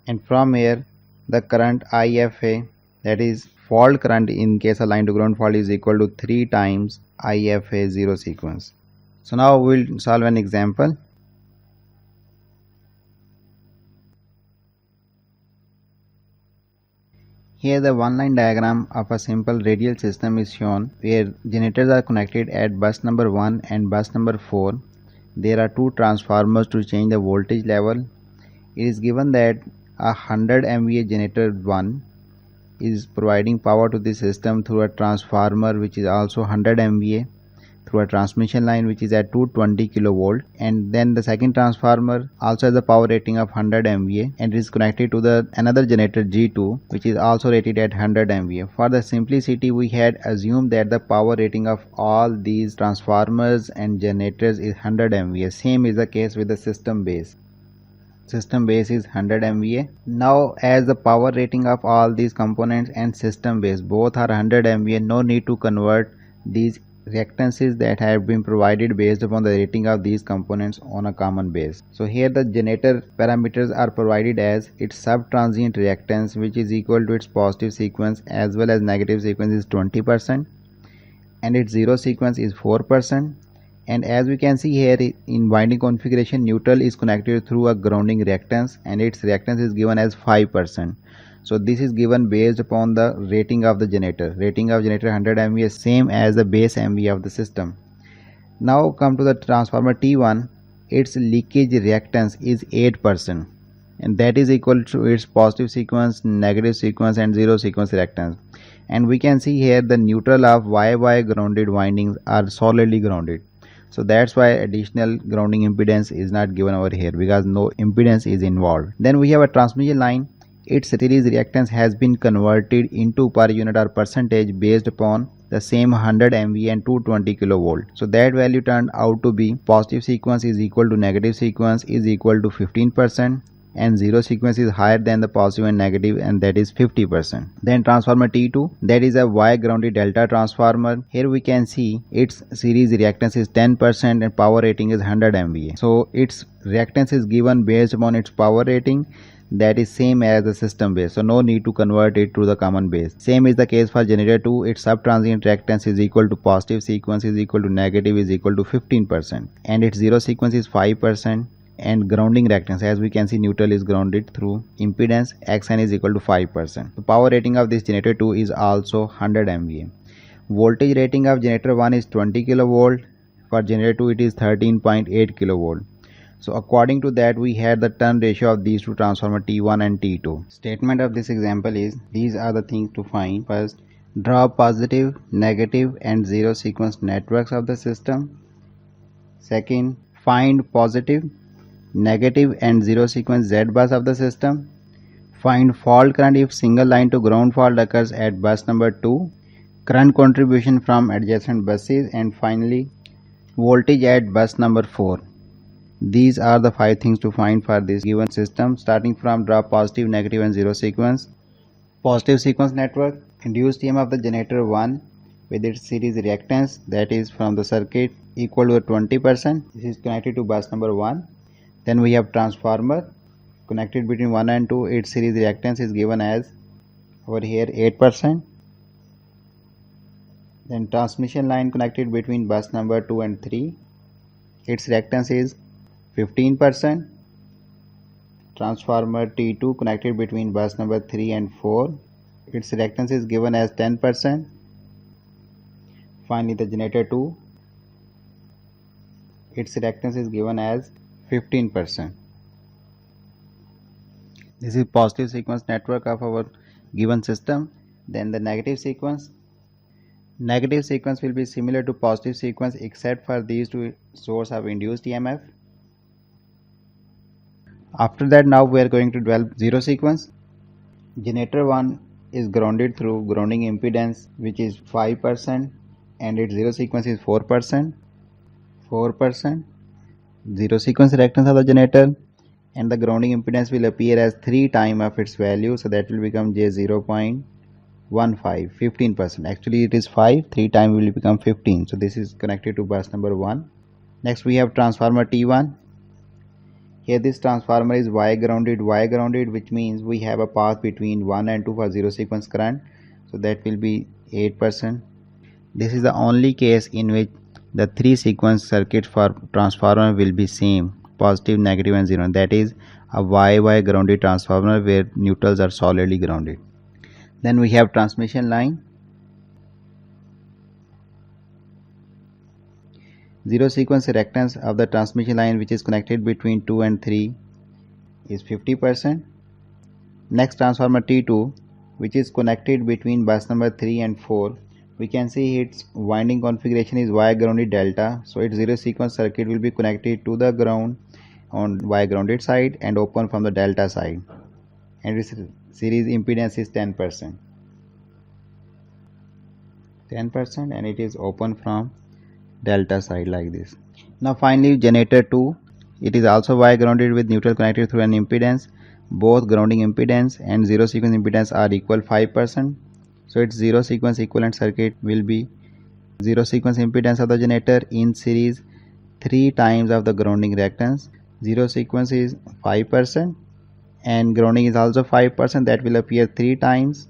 And from here, the current IFA, that is fault current in case of line to ground fault, is equal to 3 times IFA 0 sequence. So now we'll solve an example. Here the one-line diagram of a simple radial system is shown, where generators are connected at bus number 1 and bus number 4. There are two transformers to change the voltage level. It is given that a 100 MVA generator 1 is providing power to the system through a transformer which is also 100 MVA, through a transmission line which is at 220 kilovolt, and then the second transformer also has a power rating of 100 MVA and it is connected to the another generator G2 which is also rated at 100 MVA. For the simplicity, we had assumed that the power rating of all these transformers and generators is 100 MVA. Same is the case with the system base. System base is 100 MVA. Now as the power rating of all these components and system base both are 100 MVA, no need to convert these reactances that have been provided based upon the rating of these components on a common base. So here the generator parameters are provided as its sub-transient reactance, which is equal to its positive sequence as well as negative sequence is 20%, and its zero sequence is 4%. And as we can see here, in winding configuration, neutral is connected through a grounding reactance and its reactance is given as 5%. So this is given based upon the rating of the generator. Rating of generator 100 MVA is same as the base MVA of the system. Now come to the transformer T1. Its leakage reactance is 8%, and that is equal to its positive sequence, negative sequence and zero sequence reactance. And we can see here the neutral of YY grounded windings are solidly grounded. So that's why additional grounding impedance is not given over here, because no impedance is involved. Then we have a transmission line. Its series reactance has been converted into per unit or percentage based upon the same 100 MVA and 220 kilovolt. So that value turned out to be positive sequence is equal to negative sequence is equal to 15%, and zero sequence is higher than the positive and negative, and that is 50%. Then transformer T2, that is a Y grounded delta transformer. Here we can see its series reactance is 10% and power rating is 100 MVA. So its reactance is given based upon its power rating, that is same as the system base, so no need to convert it to the common base. Same is the case for generator 2. Its sub-transient reactance is equal to positive sequence is equal to negative is equal to 15%, and its zero sequence is 5%. And grounding reactance, as we can see, neutral is grounded through impedance Xn is equal to 5%. The power rating of this generator 2 is also 100 MVA. Voltage rating of generator 1 is 20 kilovolt. For generator 2 it is 13.8 kilovolt. So according to that, we had the turn ratio of these two transformer T1 and T2. Statement of this example is, these are the things to find. First, draw positive, negative and zero sequence networks of the system. Second, find positive, negative and zero sequence Z bus of the system. Find fault current if single line to ground fault occurs at bus number 2. Current contribution from adjacent buses, and finally voltage at bus number 4. These are the 5 things to find for this given system. Starting from draw positive, negative and zero sequence. Positive sequence network, induced EMF of the generator 1 with its series reactance, that is from the circuit, equal to 20%. This is connected to bus number 1. Then we have transformer connected between 1 and 2. Its series reactance is given as over here 8%. Then transmission line connected between bus number 2 and 3. Its reactance is 15%. Transformer T2 connected between bus number 3 and 4. Its reactance is given as 10%. Finally, the generator 2. Its reactance is given as 15%. This is positive sequence network of our given system. Then the negative sequence. Negative sequence will be similar to positive sequence except for these two sources of induced EMF. After that, now we are going to develop zero sequence. Generator 1 is grounded through grounding impedance, which is 5%, and its zero sequence is 4%. Zero sequence reactance of the generator, and the grounding impedance will appear as 3 times of its value, so that will become J0.1. 15%. Actually it is 5, 3 times will become 15. So this is connected to bus number 1. Next we have transformer T1. Here this transformer is Y grounded, which means we have a path between 1 and 2 for zero sequence current. So that will be 8%. This is the only case in which the 3 sequence circuits for transformer will be same, positive, negative and 0. That is a Y grounded transformer where neutrals are solidly grounded. Then we have transmission line. Zero sequence reactance of the transmission line which is connected between 2 and 3 is 50%. Next transformer T2 which is connected between bus number 3 and 4. We can see its winding configuration is Y grounded delta. So its zero sequence circuit will be connected to the ground on Y grounded side and open from the delta side. And its series impedance is 10%. 10% and it is open from delta side like this. Now finally generator 2, it is also Y grounded with neutral connected through an impedance. Both grounding impedance and zero sequence impedance are equal 5%. So its zero sequence equivalent circuit will be zero sequence impedance of the generator in series 3 times of the grounding reactance. Zero sequence is 5% and grounding is also 5%, that will appear 3 times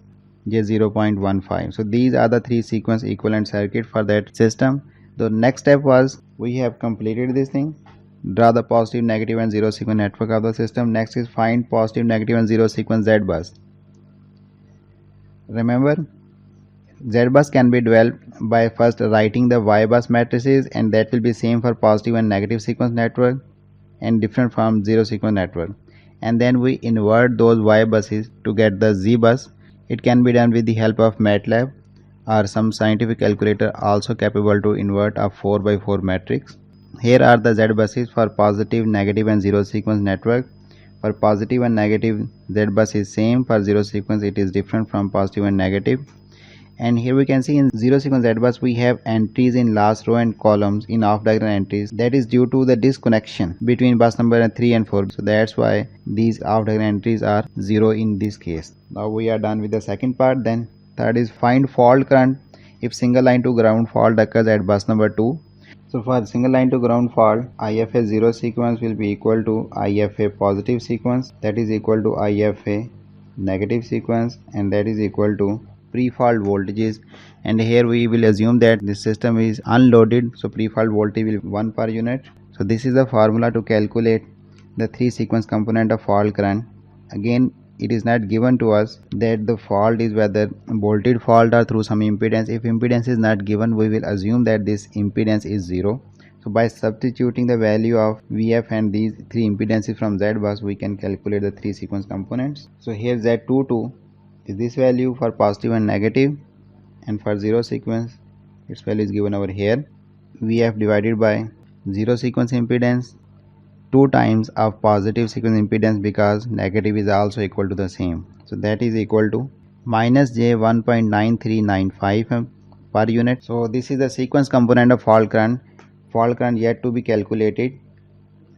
J 0.15. So these are the 3 sequence equivalent circuit for that system. The next step was we have completed this thing. Draw the positive, negative and zero sequence network of the system. Next is find positive, negative and zero sequence Z bus. Remember, Z bus can be developed by first writing the Y bus matrices, and that will be same for positive and negative sequence network and different from zero sequence network. And then we invert those Y buses to get the Z bus. It can be done with the help of MATLAB or some scientific calculator also capable to invert a 4x4 matrix. Here are the Z buses for positive, negative and zero sequence network. For positive and negative, Z bus is same. For zero sequence it is different from positive and negative. And here we can see in zero sequence Z bus we have entries in last row and columns in off diagram entries. That is due to the disconnection between bus number 3 and 4. So that's why these off diagram entries are 0 in this case. Now we are done with the second part. Then third is find fault current if single line to ground fault occurs at bus number 2. So for single line to ground fault, IFA zero sequence will be equal to IFA positive sequence, that is equal to IFA negative sequence, and that is equal to pre-fault voltages. And here we will assume that this system is unloaded, so pre-fault voltage will be 1 per unit. So this is the formula to calculate the 3 sequence component of fault current. Again, it is not given to us that the fault is whether voltage fault or through some impedance. If impedance is not given, we will assume that this impedance is 0. So by substituting the value of VF and these 3 impedances from Z bus, we can calculate the 3 sequence components. So here Z22 is this value for positive and negative, and for zero sequence its value is given over here. VF divided by zero sequence impedance 2 times of positive sequence impedance, because negative is also equal to the same. So that is equal to minus J 1.9395 per unit. So this is the sequence component of fault current. Fault current yet to be calculated.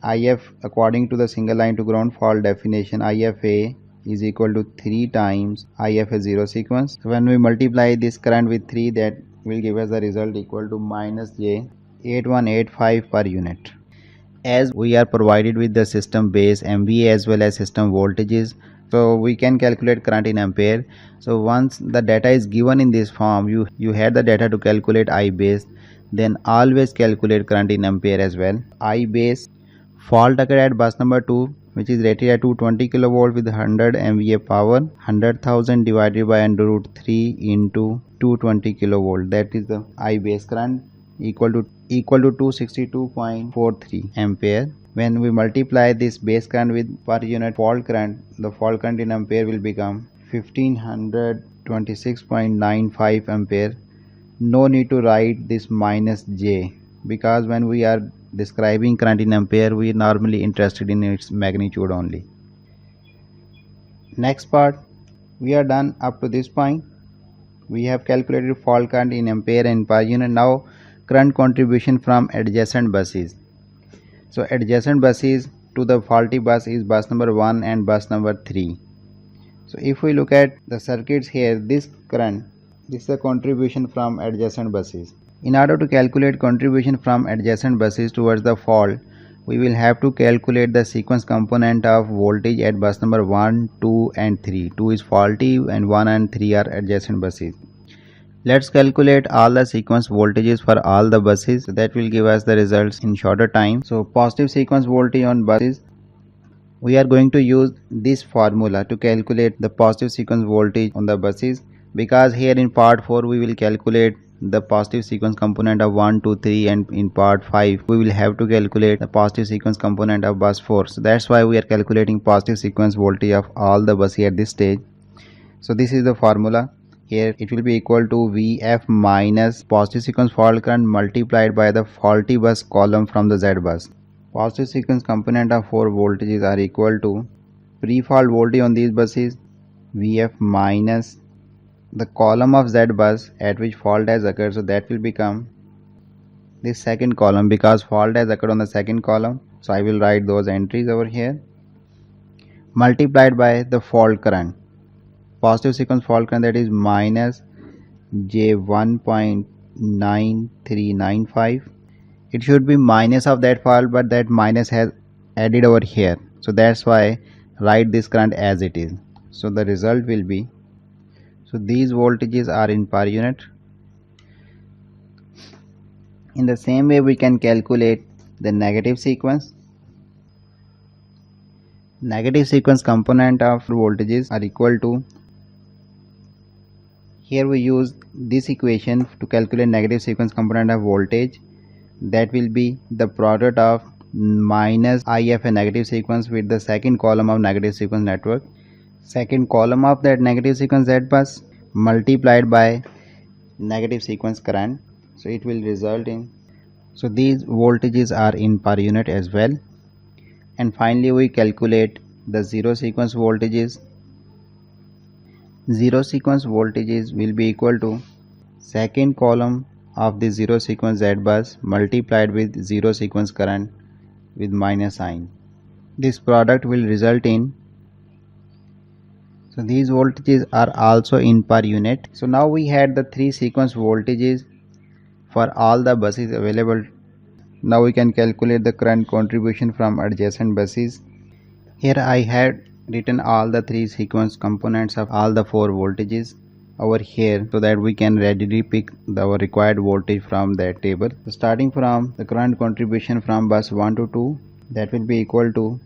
IF according to the single line to ground fault definition, IFA is equal to 3 times IFA zero sequence. So when we multiply this current with 3, that will give us the result equal to minus J 8185 per unit. As we are provided with the system base MVA as well as system voltages, so we can calculate current in ampere. So once the data is given in this form, you had the data to calculate I base, then always calculate current in ampere as well. I base, fault occurred at bus number 2, which is rated at 220 kV with 100 MVA power. 100,000 divided by under root 3 into 220 kV, that is the I base current, equal to 262.43 ampere. When we multiply this base current with per unit fault current, the fault current in ampere will become 1526.95 ampere. No need to write this minus J, because when we are describing current in ampere, we are normally interested in its magnitude only. Next part, we are done up to this point. We have calculated fault current in ampere and per unit. Now current contribution from adjacent buses. So adjacent buses to the faulty bus is bus number 1 and bus number 3. So if we look at the circuits here, this current, this is a contribution from adjacent buses. In order to calculate contribution from adjacent buses towards the fault, we will have to calculate the sequence component of voltage at bus number 1, 2 and 3. 2 is faulty and 1 and 3 are adjacent buses. Let's calculate all the sequence voltages for all the buses. So that will give us the results in shorter time. So positive sequence voltage on buses, we are going to use this formula to calculate the positive sequence voltage on the buses, because here in part 4 we will calculate the positive sequence component of 1, 2, 3, and in part 5 we will have to calculate the positive sequence component of bus 4. So that's why we are calculating positive sequence voltage of all the buses at this stage. So this is the formula. Here it will be equal to Vf minus positive sequence fault current multiplied by the faulty bus column from the Z bus. Positive sequence component of 4 voltages are equal to pre-fault voltage on these buses Vf minus the column of Z bus at which fault has occurred, so that will become this second column because fault has occurred on the second column. So I will write those entries over here, multiplied by the fault current, positive sequence fault current, that is minus J 1.9395. It should be minus of that fault, but that minus has added over here, so that's why write this current as it is. So the result will be, so these voltages are in per unit. In the same way we can calculate the negative sequence. Negative sequence component of voltages are equal to, here we use this equation to calculate negative sequence component of voltage, that will be the product of minus IF, a negative sequence, with the second column of negative sequence network, second column of that negative sequence Z bus, multiplied by negative sequence current. So it will result in, so these voltages are in per unit as well. And finally we calculate the zero sequence voltages. Zero sequence voltages will be equal to second column of the zero sequence Z bus multiplied with zero sequence current with minus sign. This product will result in, so these voltages are also in per unit. So now we had the three sequence voltages for all the buses available. Now we can calculate the current contribution from adjacent buses. Here I had written all the three sequence components of all the 4 voltages over here, so that we can readily pick our required voltage from that table. So starting from the current contribution from bus 1 to 2, that will be equal to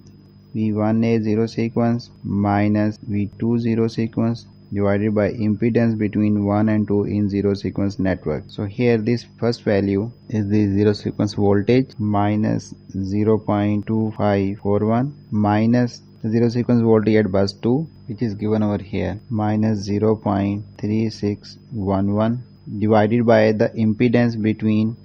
V1A 0 sequence minus V2 0 sequence divided by impedance between 1 and 2 in zero sequence network. So here this first value is the zero sequence voltage minus 0.2541 minus the zero sequence voltage at bus 2, which is given over here, minus 0.3611 divided by the impedance between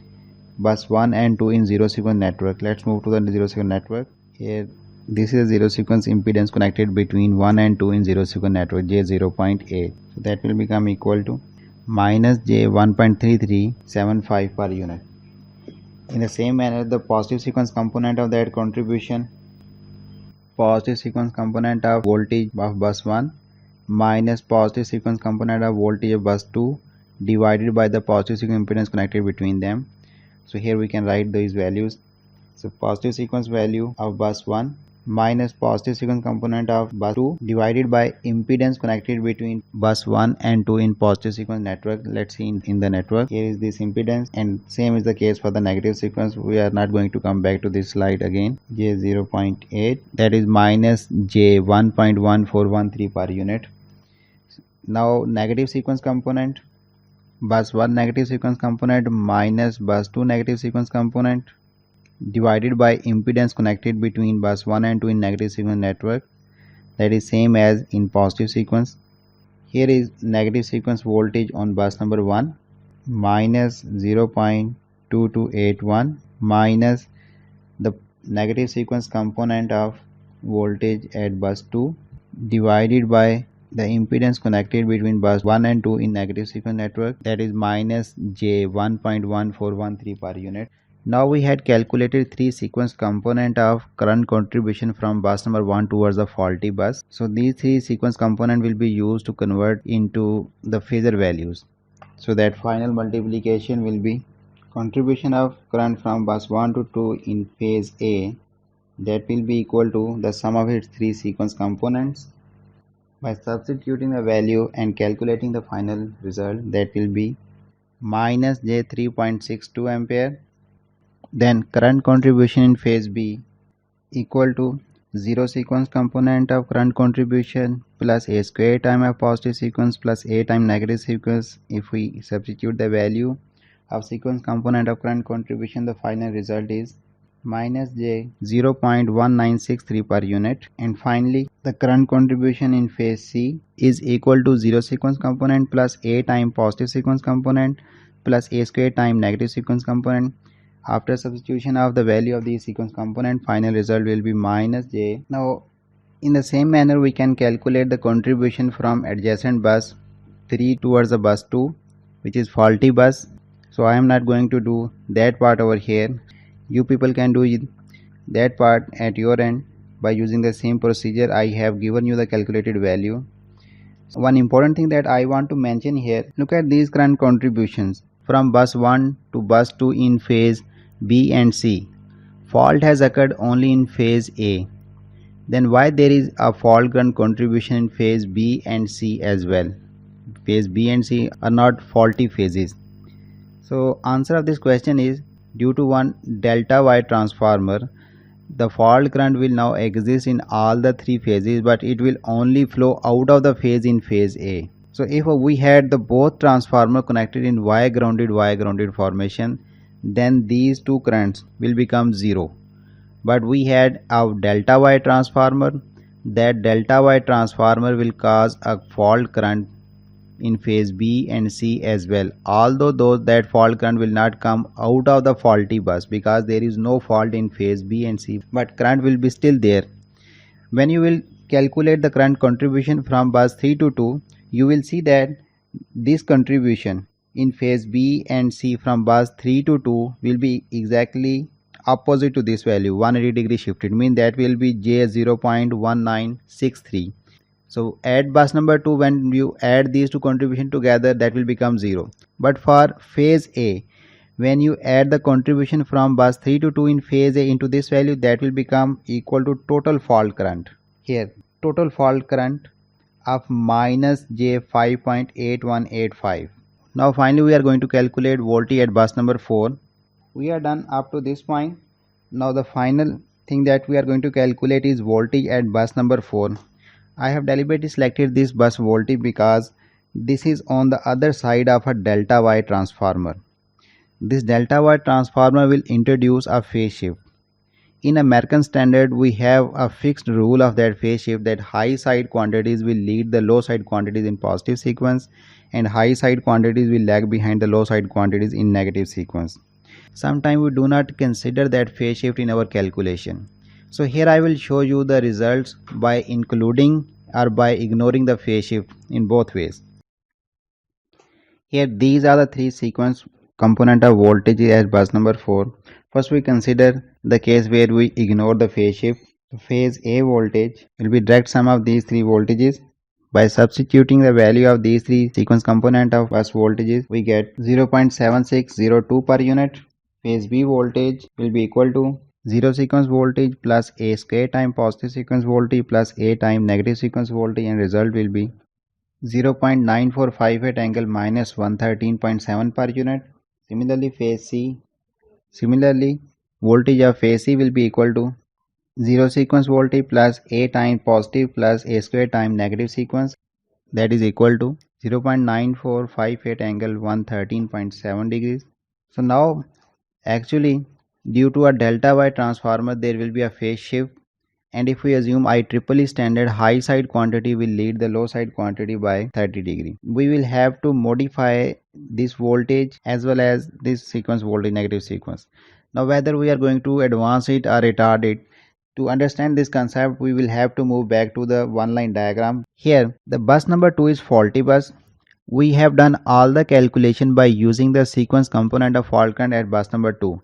bus 1 and 2 in zero sequence network. Let's move to the zero sequence network. Here this is a zero sequence impedance connected between 1 and 2 in zero sequence network, J 0.8. So that will become equal to minus J 1.3375 per unit. In the same manner, the positive sequence component of that contribution, positive sequence component of voltage of bus 1 minus positive sequence component of voltage of bus 2 divided by the positive sequence impedance connected between them. So here we can write these values. So positive sequence value of bus 1 minus positive sequence component of bus 2 divided by impedance connected between bus 1 and 2 in positive sequence network. Let's see in the network. Here is this impedance, and same is the case for the negative sequence. We are not going to come back to this slide again. J 0.8, that is minus J 1.1413 per unit. Now negative sequence component, bus 1 negative sequence component minus bus 2 negative sequence component divided by impedance connected between bus 1 and 2 in negative sequence network, that is same as in positive sequence. Here is negative sequence voltage on bus number 1 minus 0.2281 minus the negative sequence component of voltage at bus 2 divided by the impedance connected between bus 1 and 2 in negative sequence network, that is minus J 1.1413 per unit. Now we had calculated three sequence component of current contribution from bus number 1 towards the faulty bus. So these three sequence component will be used to convert into the phasor values. So that final multiplication will be contribution of current from bus 1 to 2 in phase A, that will be equal to the sum of its three sequence components. By substituting the value and calculating the final result, that will be minus J 3.62 ampere. Then current contribution in phase B equal to 0 sequence component of current contribution plus A square time of positive sequence plus A time negative sequence. If we substitute the value of sequence component of current contribution, the final result is minus J 0.1963 per unit. And finally, the current contribution in phase C is equal to 0 sequence component plus A time positive sequence component plus A square time negative sequence component. After substitution of the value of the sequence component, final result will be minus J. Now, in the same manner, we can calculate the contribution from adjacent bus 3 towards the bus 2, which is faulty bus. So I am not going to do that part over here. You people can do that part at your end by using the same procedure. I have given you the calculated value. One important thing that I want to mention here, look at these current contributions from bus 1 to bus 2 in phase B and C. Fault has occurred only in phase A. Then why there is a fault current contribution in phase B and C as well? Phase B and C are not faulty phases. So answer of this question is, due to one delta Y transformer, the fault current will now exist in all the three phases, but it will only flow out of the phase in phase A. So if we had the both transformer connected in Y grounded formation, then these two currents will become zero. But we had a delta Y transformer. That delta Y transformer will cause a fault current in phase B and C as well, although that fault current will not come out of the faulty bus because there is no fault in phase B and C, but current will be still there. When you will calculate the current contribution from bus 3 to 2, you will see that this contribution in phase B and C from bus 3 to 2 will be exactly opposite to this value, 180 degree shifted, mean that will be J 0.1963. So at bus number 2, when you add these two contribution together, that will become 0. But for phase A, when you add the contribution from bus 3 to 2 in phase A into this value, that will become equal to total fault current. Here, total fault current of minus J 5.8185. Now finally we are going to calculate voltage at bus number 4. We are done up to this point. Now the final thing that we are going to calculate is voltage at bus number 4. I have deliberately selected this bus voltage because this is on the other side of a delta Y transformer. This delta Y transformer will introduce a phase shift. In American standard, we have a fixed rule of that phase shift, that high side quantities will lead the low side quantities in positive sequence and high side quantities will lag behind the low side quantities in negative sequence. Sometimes we do not consider that phase shift in our calculation. So here I will show you the results by including or by ignoring the phase shift in both ways. Here these are the three sequence component of voltage at bus number 4. First we consider the case where we ignore the phase shift. Phase A voltage will be direct sum of these three voltages. By substituting the value of these three sequence component of bus voltages, we get 0.7602 per unit. Phase B voltage will be equal to 0 sequence voltage plus A square time positive sequence voltage plus A time negative sequence voltage, and result will be 0.9458 angle minus 113.7 per unit. Similarly, voltage of phase C will be equal to 0 sequence voltage plus A time positive plus A square time negative sequence, that is equal to 0.9458 angle 113.7 degrees. So now actually, due to a delta Y transformer, there will be a phase shift, and if we assume IEEE standard, high side quantity will lead the low side quantity by 30 degree. We will have to modify this voltage as well as this sequence voltage negative sequence. Now whether we are going to advance it or retard it, to understand this concept we will have to move back to the one line diagram. Here the bus number 2 is faulty bus. We have done all the calculation by using the sequence component of fault current at bus number 2.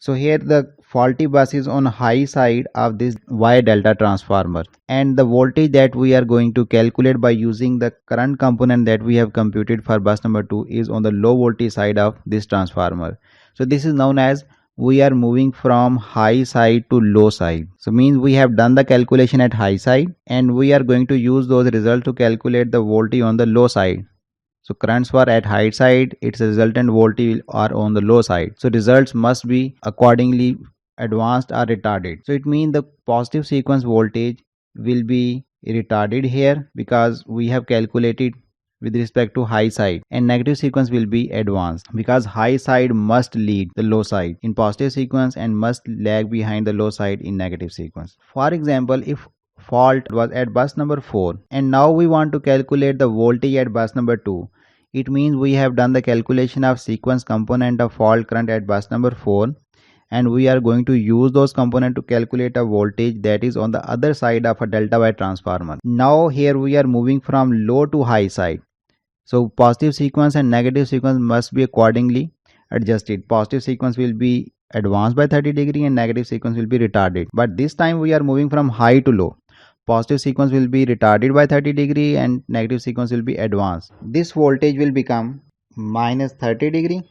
So here the faulty bus is on high side of this Y delta transformer, and the voltage that we are going to calculate by using the current component that we have computed for bus number 2 is on the low voltage side of this transformer. So this is known as we are moving from high side to low side. So means we have done the calculation at high side and we are going to use those results to calculate the voltage on the low side. So currents were at high side, its resultant voltage are on the low side. So results must be accordingly advanced or retarded. So it means the positive sequence voltage will be retarded here because we have calculated with respect to high side, and negative sequence will be advanced because high side must lead the low side in positive sequence and must lag behind the low side in negative sequence. For example, if fault was at bus number 4 and now we want to calculate the voltage at bus number 2, it means we have done the calculation of sequence component of fault current at bus number 4, and we are going to use those components to calculate a voltage that is on the other side of a delta Y transformer. Now here we are moving from low to high side. So positive sequence and negative sequence must be accordingly adjusted. Positive sequence will be advanced by 30 degree and negative sequence will be retarded. But this time we are moving from high to low. Positive sequence will be retarded by 30 degree and negative sequence will be advanced. This voltage will become minus 30 degree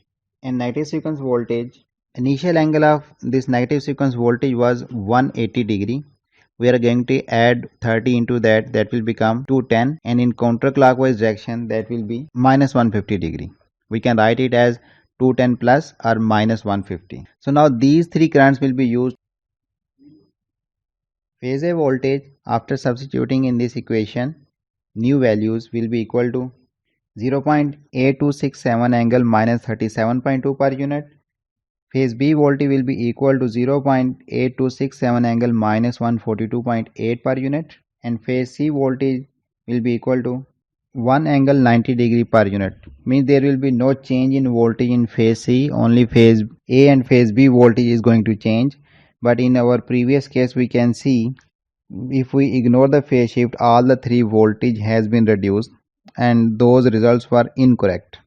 and negative sequence voltage. Initial angle of this negative sequence voltage was 180 degree. We are going to add 30 into that will become 210, and in counterclockwise direction that will be minus 150 degree. We can write it as 210 plus or minus 150. So now these three currents will be used. Phase A voltage after substituting in this equation new values will be equal to 0.8267 angle minus 37.2 per unit. Phase B voltage will be equal to 0.8267 angle minus 142.8 per unit, and phase C voltage will be equal to 1 angle 90 degree per unit. Means there will be no change in voltage in phase C, only phase A and phase B voltage is going to change. But in our previous case we can see if we ignore the phase shift, all the three voltage has been reduced, and those results were incorrect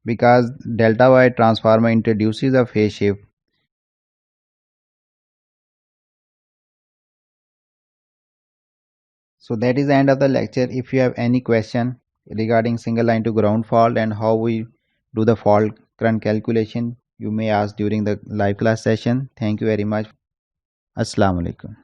because delta Y transformer introduces a phase shift. So that is the end of the lecture. If you have any question regarding single line to ground fault and how we do the fault current calculation, you may ask during the live class session. Thank you very much. Assalamu alaikum.